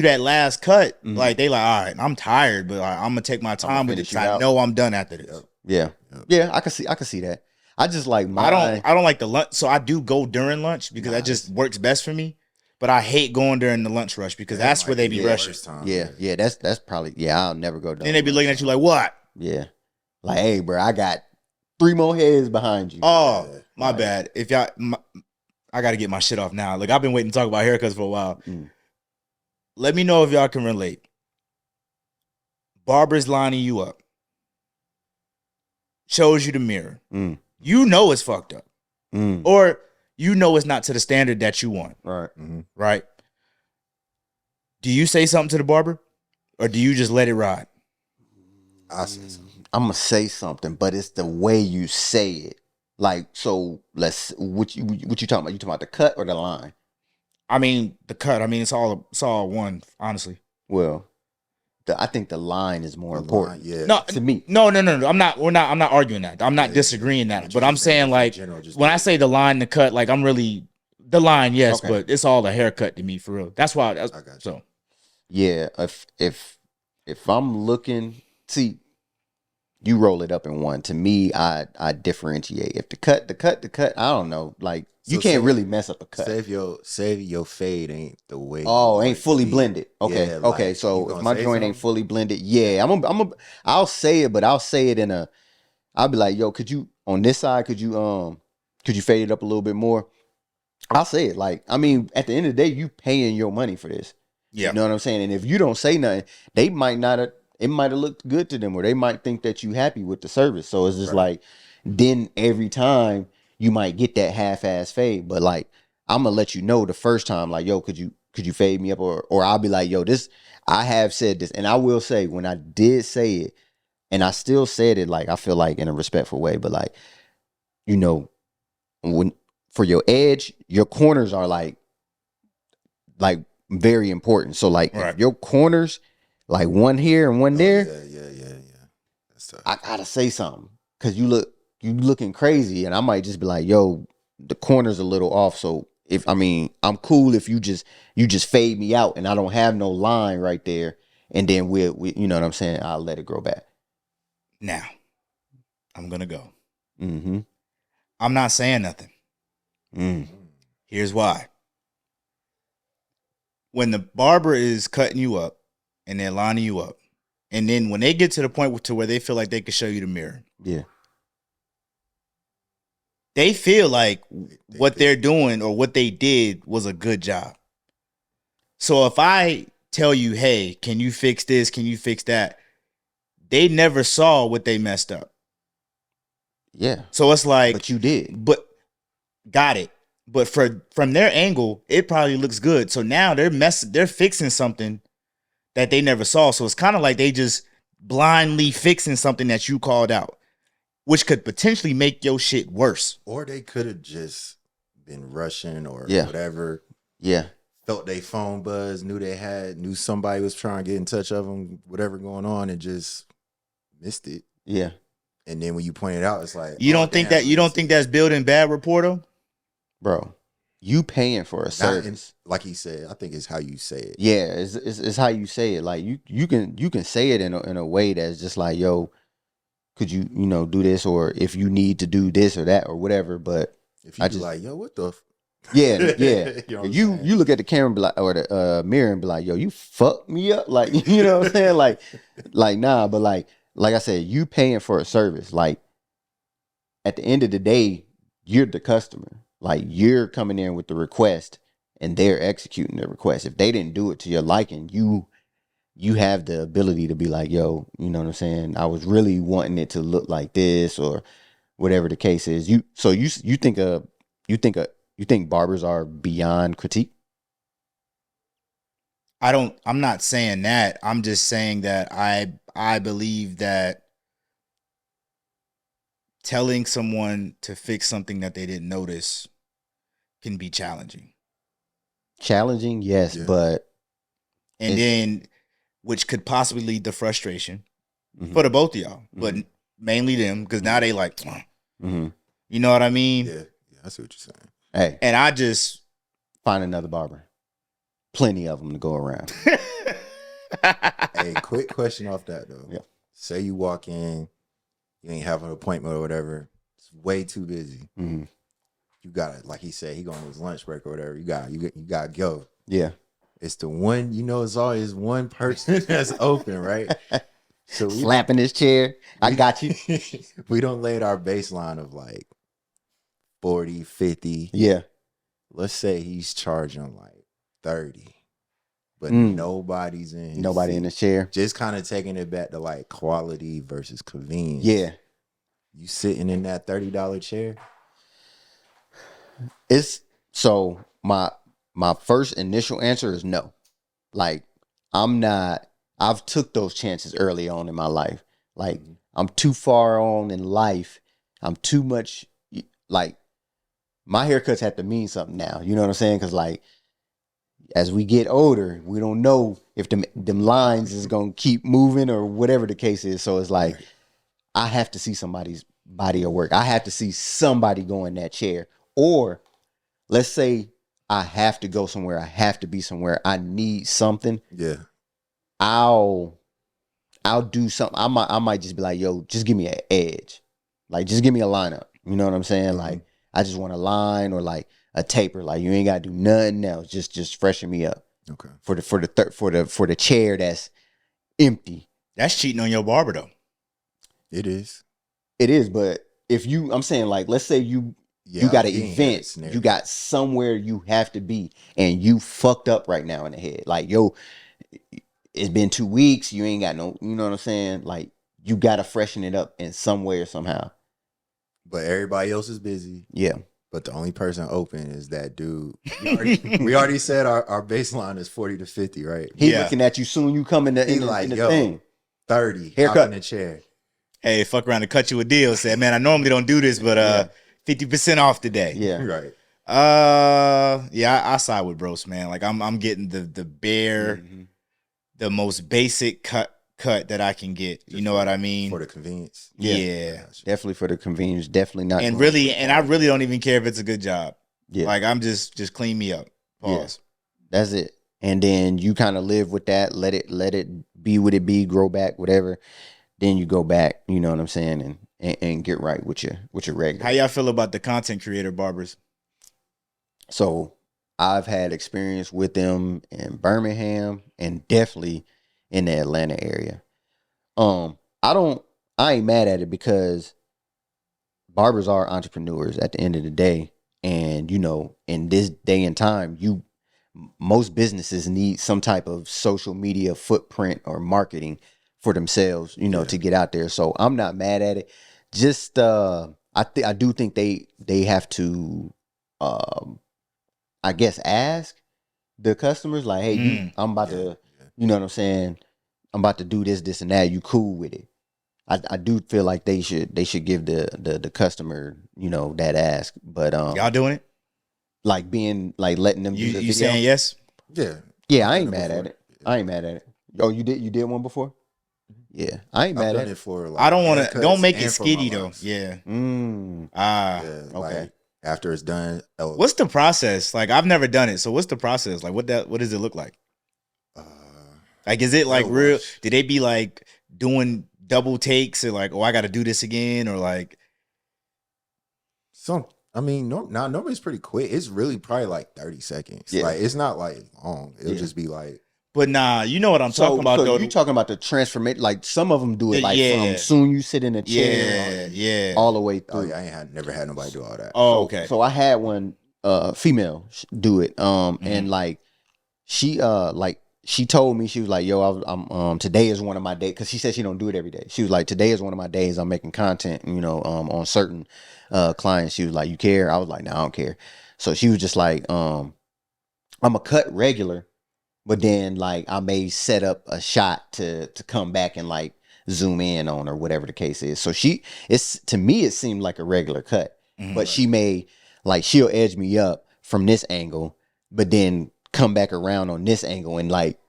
that last cut, Mhm. like they like, all right, I'm tired, but I'm gonna take my time with it. finish 'Cause you I out. know I'm done after this. Yeah. Yep. Yeah, I can see that. I just like my I don't like the lunch, so I do go during lunch because that just works best for me. But I hate going during the lunch rush because that's where they be rushing. yeah, that's probably I'll never go down. Then they be looking at you like, what? Yeah. Like, hey, bro, I got 3 more heads behind you. Oh, Yeah. my bad. If y'all, I got to get my shit off now. Like I've been waiting to talk about haircuts for a while. Mm. Let me know if y'all can relate. Barber's lining you up, shows you the mirror. Mm. You know it's fucked up, Mm. or you know it's not to the standard that you want. Right. Mm-hmm. Right? Do you say something to the barber, or do you just let it ride? I say something. I'm gonna say something, but it's the way you say it. Like, so what you talking about? You talking about the cut or the line? I mean, the cut. I mean, it's all one. Honestly, Well, I think the line is more important. Yeah. no, To me. no. I'm not arguing that. I'm not disagreeing that. But I'm saying like when I say the line, the cut, like I'm really the line, yes, Okay. but it's all a haircut to me for real. That's why. I got you. So Yeah, if I'm looking, see, you roll it up in one. To me, I differentiate. If the cut, I don't know. Like you So can't say- really mess up a cut. Save your fade ain't the way. Oh, you ain't want fully it to be. blended. Okay, Yeah, okay. like, So you if gonna my say joint ain't something? fully blended, yeah, I'll say it, but I'll say it in a. I'll be like, yo, could you on this side? Could you fade it up a little bit more? I'll say it. Like, I mean, at the end of the day, you paying your money for this. yeah, You know what I'm saying? And if you don't say nothing, they might not have, it might have looked good to them, or they might think that you happy with the service. So it's just like, then every time you might get that half-ass fade. But like, I'm gonna let you know the first time, like, yo, could you fade me up? Or I'll be like, yo, I have said this. And I will say, when I did say it, and I still said it, like, I feel like in a respectful way, but like, you know, when for your edge, your corners are like very important. So like Right. if your corners, like one here and one there, Yeah. That's tough. I gotta say something because you looking crazy, and I might just be like, yo, the corner's a little off. So I'm cool if you just fade me out and I don't have no line right there, and then we you know what I'm saying, I'll let it grow back. now I'm gonna go. Mm-hmm. I'm not saying nothing. Mm. Here's why. When the barber is cutting you up and they're lining you up, And then when they get to the point to where they feel like they can show you the mirror, Yeah. they feel like what they're doing or what they did was a good job. So if I tell you, hey, can you fix this? Can you fix that? They never saw what they messed up. Yeah. So it's like, But you did. but got it. But from their angle, it probably looks good. So now they're fixing something that they never saw. So it's kind of like they just blindly fixing something that you called out, which could potentially make your shit worse. Or they could have just been rushing or Yeah. whatever. Yeah. Felt they phone buzz, knew somebody was trying to get in touch of them, whatever going on, and just missed it. Yeah. And then when you point it out, it's like You don't think that's building bad rapport though? Bro, you paying for a service. Like he said, I think it's how you say it. Yeah, it's how you say it. Like you can say it in a way that's just like, yo, could you do this, or if you need to do this or that or whatever. But If you like, yo, what the yeah, yeah. You know what I'm you saying? look at the camera and be like, or the mirror and be like, yo, you fucked me up. Like, you know what I'm saying? Like nah, but like I said, you paying for a service. Like at the end of the day, you're the customer. Like you're coming in with the request and they're executing the request. If they didn't do it to your liking, you have the ability to be like, yo, you know what I'm saying? I was really wanting it to look like this or whatever the case is. You think barbers are beyond critique? I'm not saying that. I'm just saying that I believe that telling someone to fix something that they didn't notice can be challenging. Challenging, yes, Yeah. but And then which could possibly lead to frustration Mhm. for the both of y'all, but mainly them, because now they like, mhm. you know what I mean? Yeah, I see what you're saying. Hey, And I just find another barber. Plenty of them to go around. Hey, quick question off that though. Yeah. Say you walk in, you ain't have an appointment or whatever. It's way too busy. Mm-hmm. You gotta, like he said, he going to his lunch break or whatever. You gotta go. Yeah. It's the one, it's always one person that's open, right? So Slapping his chair. I got you. we don't laid our baseline of like 40, 50. Yeah. Let's say he's charging like 30, but Mm. nobody's in his Nobody seat. in the chair. Just kind of taking it back to like quality versus convenience. Yeah. You sitting in that $30 chair. It's so my first initial answer is no. Like I've took those chances early on in my life. Like I'm too far on in life. I'm too much like my haircuts have to mean something now. You know what I'm saying? Cause like as we get older, we don't know if them lines is gonna keep moving or whatever the case is. So it's like I have to see somebody's body of work. I have to see somebody go in that chair. Or let's say I have to go somewhere. I have to be somewhere. I need something. Yeah. I'll do something. I might just be like, yo, just give me an edge. Like, just give me a lineup. You know what I'm saying? Mm-hmm. Like, I just want a line or like a taper. Like, you ain't gotta do nothing else. Just freshen me up. Okay. For the chair that's empty. that's cheating on your barber though. It is. It is, but I'm saying like, let's say you got an event, you got somewhere you have to be, and you fucked up right now in the head. Like, yo, it's been 2 weeks, you ain't got no, you know what I'm saying? Like, you gotta freshen it up in some way or somehow. But everybody else is busy. Yeah. But the only person open is that dude. We already said our baseline is 40 to 50, right? He Yeah. looking at you soon you come in the Yo, thing. 30. Haircut. Hop in the chair. Hey, fuck around to cut you a deal. Said, man, I normally don't do this, but 50% off today. Yeah. Right. Yeah, I side with bros, man. Like I'm getting the bare, the most basic cut that I can get. You know what I mean? For the convenience. Yeah. Definitely for the convenience. Definitely not. And I really don't even care if it's a good job. Yeah. Like I'm just clean me up. Pause. That's it. And then you kind of live with that. Let it be what it be. Grow back, whatever. Then you go back. You know what I'm saying, and get right with your regular. How y'all feel about the content creator barbers? So I've had experience with them in Birmingham and definitely in the Atlanta area. I ain't mad at it because barbers are entrepreneurs at the end of the day. And, in this day and time, most businesses need some type of social media footprint or marketing for themselves, to get out there. So I'm not mad at it. Just I do think they have to I guess ask the customers like, hey, I'm about to, you know what I'm saying? I'm about to do this and that. You cool with it? I do feel like they should give the customer, that ask. But Y'all doing it? like being like letting them do the You video. saying yes? Yeah, I ain't mad at it. I ain't mad at it. Oh, you did one before? Yeah, I ain't mad at it. For like I don't want to. Don't make it and for my skitty though. locks. Yeah. Yeah, Okay. like after it's done. What's the process? Like I've never done it, so what's the process? Like what does it look like? Like is it like real? wash. Did they be like doing double takes or like, oh, I got to do this again, or like? Normally it's pretty quick. It's really probably like 30 seconds. Yeah. Like it's not like long. It'll just be like. But nah, you know what I'm talking about though. You talking about the transformation? Like some of them do it like Yeah. from soon you sit in a chair, Yeah. all the way Oh through. yeah, never had nobody do all that. Oh, okay. So I had one female do it. And like she she told me, she was like, yo, I'm today is one of my days, because she said she don't do it every day. She was like, today is one of my days. I'm making content, on certain clients. She was like, you care? I was like, no, I don't care. So she was just like, I'm a cut regular, but then like I may set up a shot to come back and like zoom in on, or whatever the case is. So to me it seemed like a regular cut, but she may like, she'll edge me up from this angle, but then come back around on this angle and like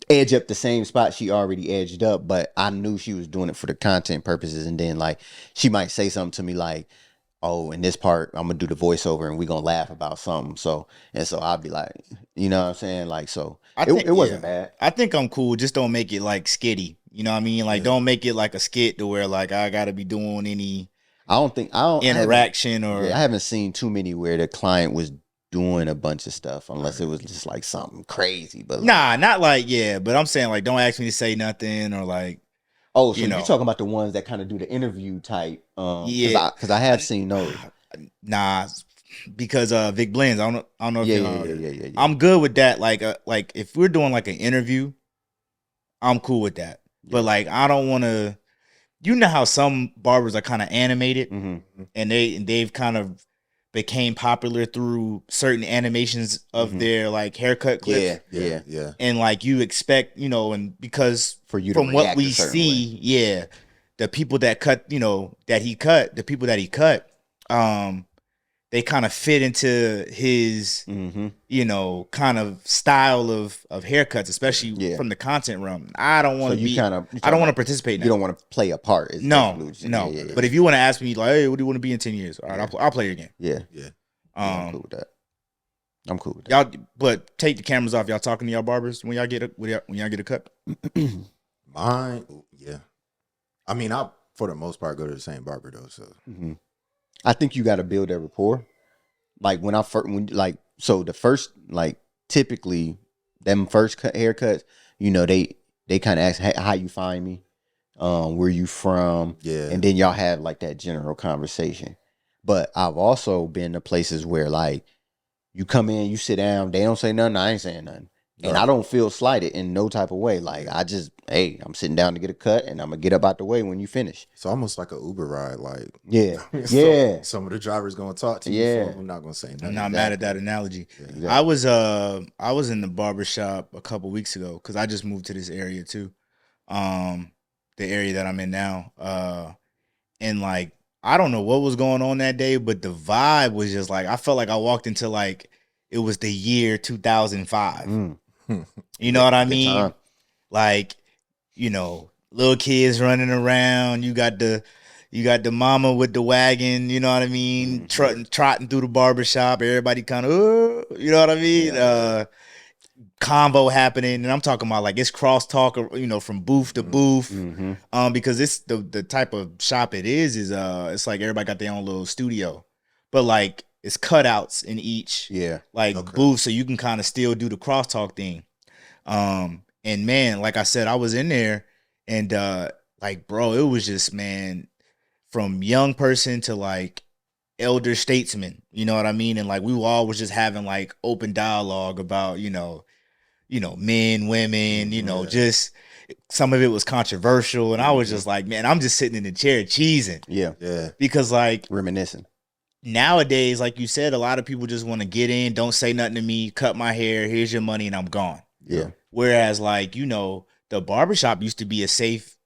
edge up the same spot she already edged up. But I knew she was doing it for the content purposes. And then like she might say something to me like, oh, in this part I'm gonna do the voiceover and we gonna laugh about something. So I'll be like, you know what I'm saying? Like, so it wasn't bad. I think I'm cool. Just don't make it like skitty. You know what I mean? Like don't make it like a skit to where like I gotta be doing any interaction or I haven't seen too many where the client was doing a bunch of stuff, unless it was just like something crazy. But like, not like, but I'm saying like don't ask me to say nothing or like. Oh, so you're talking about the ones that kind of do the interview type? Because I have seen those. Nah, because Vic Blends. I don't know if yeah. I'm good with that. Like if we're doing like an interview, I'm cool with that. Yeah. But like I don't want to. You know how some barbers are kind of animated, and they've kind of became popular through certain animations of their like haircut clips. Yeah. And like you expect, and because for you from what we see, the people that cut, the people that he cut, they kind of fit into his, kind of style of haircuts, especially from the content realm. I don't want to I don't want to participate in that. You don't want to play a part. No. Yeah. But if you want to ask me, like, hey, what do you want to be in 10 years? All right, I'll play your game. Yeah. I'm cool with that. Y'all, but take the cameras off. Y'all talking to y'all barbers when y'all get a cut? Mine, yeah. I mean, I for the most part go to the same barber though. So I think you got to build that rapport. Like the first, like typically them first haircuts, they kind of ask, hey, how you find me, where you from, and then y'all have like that general conversation. But I've also been to places where like you come in, you sit down, they don't say nothing, I ain't saying nothing. And I don't feel slighted in no type of way. Like I'm sitting down to get a cut and I'm gonna get up out the way when you finish. It's almost like an Uber ride. Like some of the drivers gonna talk to you. So I'm not gonna say nothing. I'm not mad at that analogy. Yeah, exactly. I was in the barbershop a couple weeks ago because I just moved to this area too, the area that I'm in now. And like I don't know what was going on that day, but the vibe was just like I felt like I walked into like it was the year 2005. You know what I mean? Like, little kids running around. You got the mama with the wagon. You know what I mean? Trotting through the barbershop. Everybody kind of, you know what I mean? Convo happening, and I'm talking about like it's crosstalk, from booth to booth, because it's the type of shop it is it's like everybody got their own little studio, but like it's cutouts in each booth, so you can kind of still do the crosstalk thing. And man, like I said, I was in there, And like, bro, it was just, man, from young person to like elder statesman, you know what I mean? And like we all was just having like open dialogue about, men, women, just some of it was controversial. And I was just like, man, I'm just sitting in the chair cheesing. Yeah. Yeah. Because like Reminiscing. nowadays, like you said, a lot of people just want to get in, don't say nothing to me, cut my hair, here's your money, and I'm gone. Yeah. Whereas like, the barbershop used to be a safe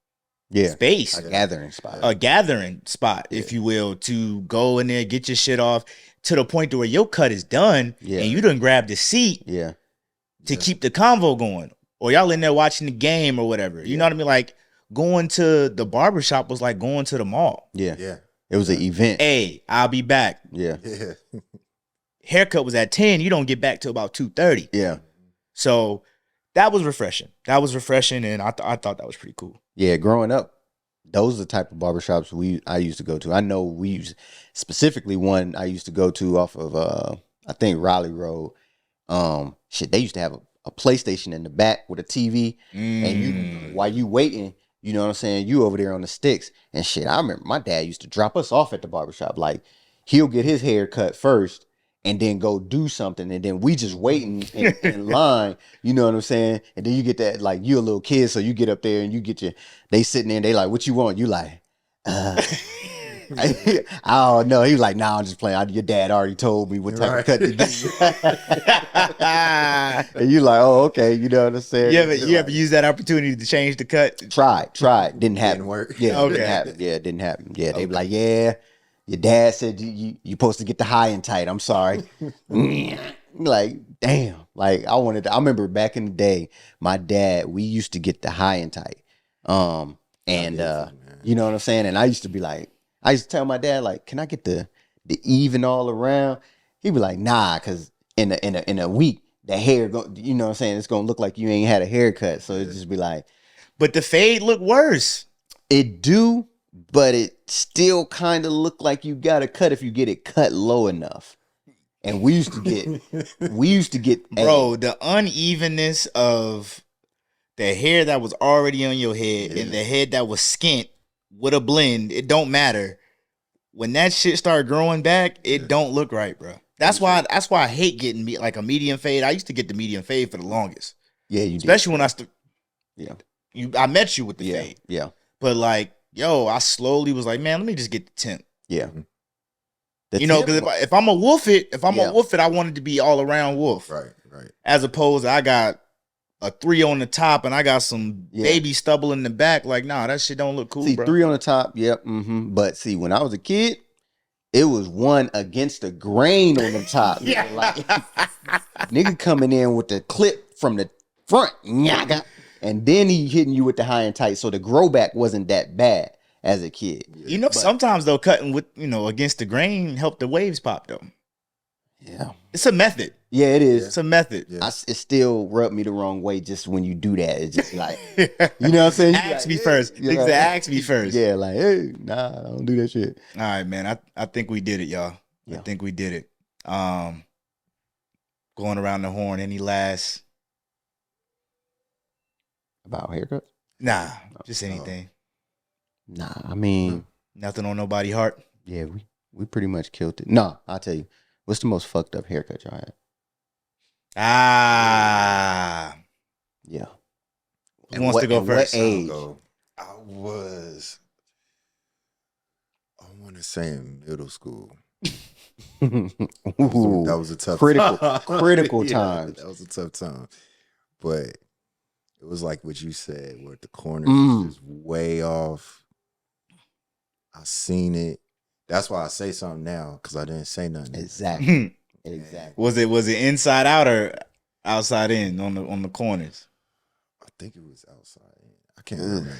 space. A gathering spot. A gathering spot, if you will, to go in there, get your shit off to the point to where your cut is done and you done grabbed the seat to keep the convo going. Or y'all in there watching the game or whatever. You know what I mean? Like going to the barbershop was like going to the mall. Yeah. Yeah. It was an event. Hey, I'll be back. Yeah. Yeah. Haircut was at 10. You don't get back till about 2:30. Yeah. So that was refreshing. And I thought that was pretty cool. Yeah, growing up, those are the type of barbershops I used to go to. I know we used specifically one I used to go to off of I think Raleigh Road. They used to have a PlayStation in the back with a TV, and you while you waiting, you know what I'm saying, you over there on the sticks and shit. I remember my dad used to drop us off at the barbershop. Like he'll get his hair cut first and then go do something, and then we just waiting in line, you know what I'm saying? And then you get that, like, you a little kid, so you get up there and you get they sitting there and they like, what you want? You like, I don't know. He was like, nah, I'm just playing. Your dad already told me what type of cut to do. And you like, oh, okay, you know what I'm saying? You ever use that opportunity to change the cut? Tried. Didn't happen. Didn't work. Yeah, Okay. didn't happen. Yeah, it didn't happen. Yeah, they be like, yeah, your dad said you supposed to get the high and tight. I'm sorry. Like, damn. Like, I remember back in the day, my dad, we used to get the high and tight. You know what I'm saying? And I used to tell my dad, like, can I get the even all around? He'd be like, nah, because in a week, the hair, you know what I'm saying? It's going to look like you ain't had a haircut. So it'd just be like. But the fade look worse. It do, but it still kind of look like you got to cut if you get it cut low enough. And we used to get, bro, the unevenness of the hair that was already on your head and the head that was skint with a blend, it don't matter. When that shit start growing back, it don't look right, bro. That's why I hate getting like a medium fade. I used to get the medium fade for the longest. Yeah, you especially did. when I met you with the fade. Yeah. But like, I slowly was like, man, let me just get the tint. Yeah. Because if I'm a wolf it, I want it to be all around wolf. Right. As opposed to I got a 3 on the top and I got some baby stubble in the back. Like, nah, that shit don't look cool, see, bro. 3 on the top, yep. But see, when I was a kid, it was 1 against the grain on the top. Yeah. Like, nigga coming in with the clip from the front, and then he hitting you with the high and tight. So the grow back wasn't that bad as a kid. Sometimes though, cutting with, against the grain help the waves pop though. Yeah. It's a method. Yeah, it is. It's a method. Yeah. It still rubbed me the wrong way just when you do that. It's just like, you know what I'm saying? Ask me first. Niggas say, ask me first. Yeah, like, hey, nah, I don't do that shit. All right, man. I think we did it, y'all. Yeah. I think we did it. Going around the horn, any last? About haircuts? Nah, just anything. Nah, I mean. Nothing on nobody's heart? Yeah, we pretty much killed it. Nah, I'll tell you. What's the most fucked up haircut y'all had? Yeah. Who wants to go first? What age? I want to say in middle school. Ooh, That was a tough critical Yeah, times. that was a tough time. But it was like what you said, where the corners was just way off. I seen it. That's why I say something now, because I didn't say nothing. Exactly. Exactly. Was it inside out or outside in on the corners? I think it was outside. I can't remember.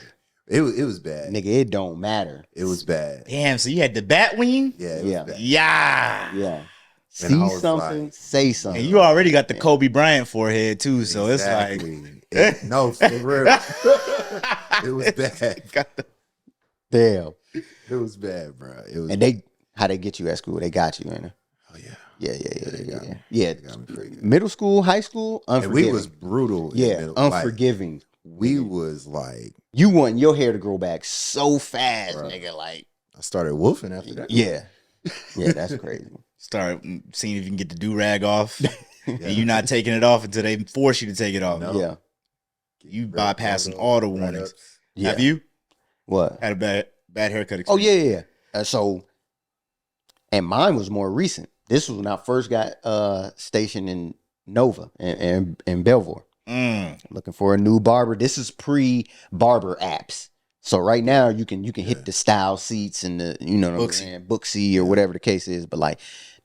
It was bad. Nigga, it don't matter. It was bad. Damn, so you had the bat wing? Yeah, it was bad. Yeah. Yeah. And I See was something, like- say something. And you already got the Kobe Bryant forehead too, so it's like No, for real. It was bad. Damn. It was bad, bro. It was. And how they get you at school? They got you, ain't it? Oh yeah. Yeah. They got me pretty good. Middle school, high school, And unforgiving. we was brutal. In yeah, the middle. Like, unforgiving. we was like, You want your hair to grow back so fast, Bruh. nigga. Like, I started wolfing after that. yeah. Yeah, that's crazy. Start seeing if you can get the do-rag off. And you not taking it off until they force you to take it off. No. Yeah. You bypassing all the warnings. Yeah. Have you What? had a bad haircut Oh, experience? yeah. So, and mine was more recent. This was when I first got stationed in Nova and in Belvoir. Looking for a new barber. This is pre-barber apps. So right now you can hit the style seats and the, you know what I'm saying, Booksy or whatever the case is. But like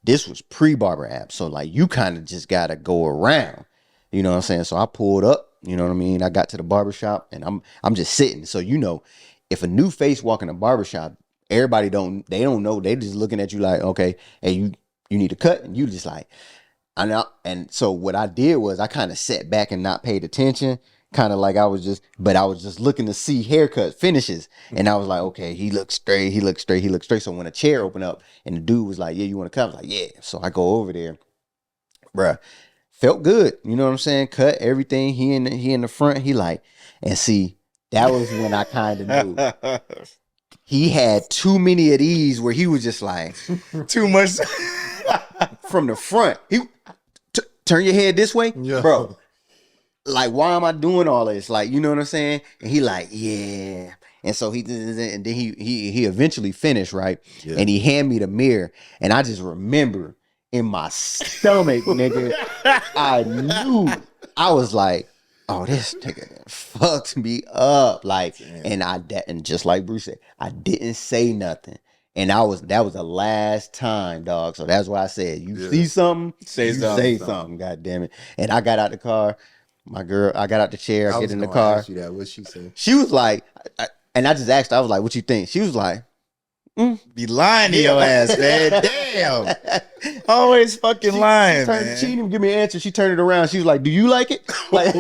this was pre-barber app. So like you kind of just gotta go around. You know what I'm saying? So I pulled up, you know what I mean? I got to the barbershop and I'm just sitting. So you know, if a new face walk in a barbershop, everybody don't know. They just looking at you like, okay, hey, you need a cut, and you just like, I know. And so what I did was I kind of sat back and not paid attention. Kind of like I was just looking to see haircut finishes. And I was like, okay, he looks straight. So when a chair opened up and the dude was like, yeah, you want to cut? I was like, yeah. So I go over there, bruh. Felt good. You know what I'm saying? Cut everything. He in the front. He like, and see, that was when I kind of knew. He had too many of these where he was just like, Too much. from the front. He turn your head this way, Yeah. bro. Like, why am I doing all this? Like, you know what I'm saying? And he like, yeah. And so and then he eventually finished, right? Yeah. And he handed me the mirror, and I just remember in my stomach, nigga, I knew. I was like, oh, this nigga fucked me up. Like, and just like Bruce said, I didn't say nothing. And that was the last time, dog. So that's why I said, you see something, Say you something. say something, God damn it. And I got out the car. My girl, I got out the chair, I get in the gonna car. ask you that. What'd she say? She was like, and I just asked her, I was like, what you think? She was like, Be lying to your ass, man. Damn. Always fucking lying, she man. didn't even give me an answer. She turned it around. She was like, do you like it? Like,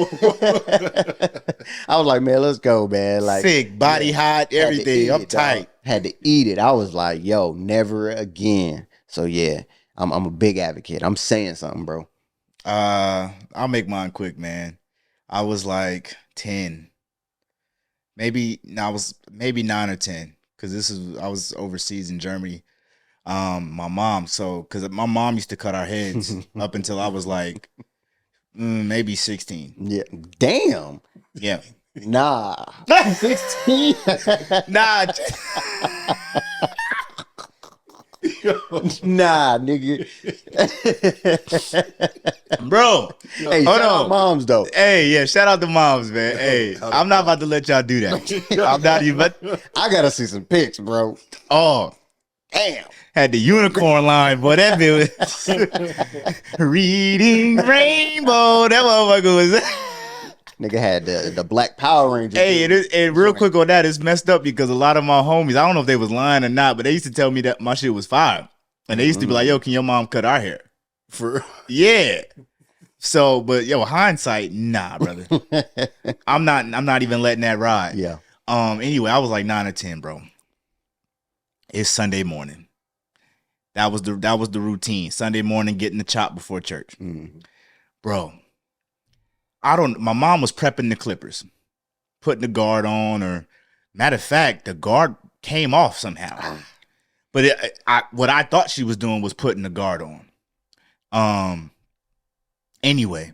I was like, man, let's go, man. Like, sick, body hot, everything. I'm tight. Had to eat it. I was like, yo, never again. So yeah, I'm a big advocate. I'm saying something, bro. I'll make mine quick, man. I was like 10. I was maybe 9 or 10. Cause I was overseas in Germany. Cause my mom used to cut our heads up until I was like maybe 16. Yeah. Damn. Yeah. Nah. 16. Nah. Nah, nigga. Bro. Hey, Hold shout out on. moms though. Hey, yeah, shout out to moms, man. Hey, I'm not about to let y'all do that. I'm not even. I gotta see some pics, bro. Oh, Damn. had the unicorn line, boy. That bit was reading rainbow. That motherfucker was. Nigga had the Black Power Ranger. Hey, and real quick on that, it's messed up because a lot of my homies, I don't know if they was lying or not, but they used to tell me that my shit was fire, and they used to be like, "Yo, can your mom cut our hair?" Yeah. So, but yo, hindsight, nah, brother. I'm not even letting that ride. Yeah. Anyway, I was like 9 or 10, bro. It's Sunday morning. That was the routine. Sunday morning, getting the chop before church. Bro. My mom was prepping the clippers, putting the guard on, or matter of fact, the guard came off somehow. But what I thought she was doing was putting the guard on. Anyway,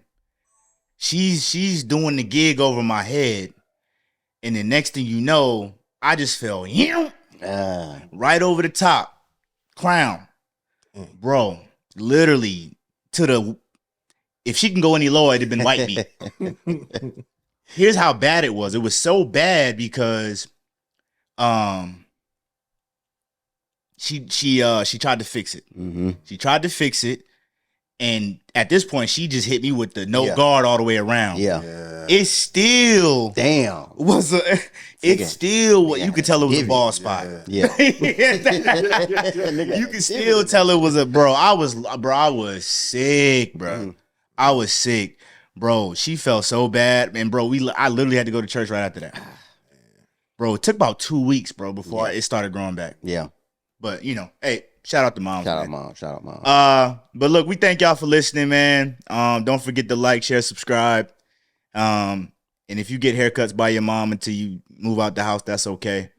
she's doing the gig over my head, and the next thing you know, I just fell right over the top, crown, bro. Literally if she can go any lower, it'd have been white meat. Here's how bad it was. It was so bad because, she tried to fix it. She tried to fix it. And at this point, she just hit me with the no guard all the way around. Yeah. It still was it's still what you could tell it was a ball spot. Yeah. You can still tell it was I was sick, bro. I was sick, bro. She felt so bad, and bro, I literally had to go to church right after that. Bro, it took about 2 weeks, bro, before it started growing back. Yeah. But hey, shout out to mom. Shout out mom. But look, we thank y'all for listening, man. Don't forget to like, share, subscribe. And if you get haircuts by your mom until you move out the house, that's okay.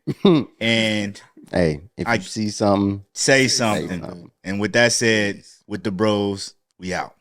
And Hey, if you see something, say something. And with that said, with the bros, we out.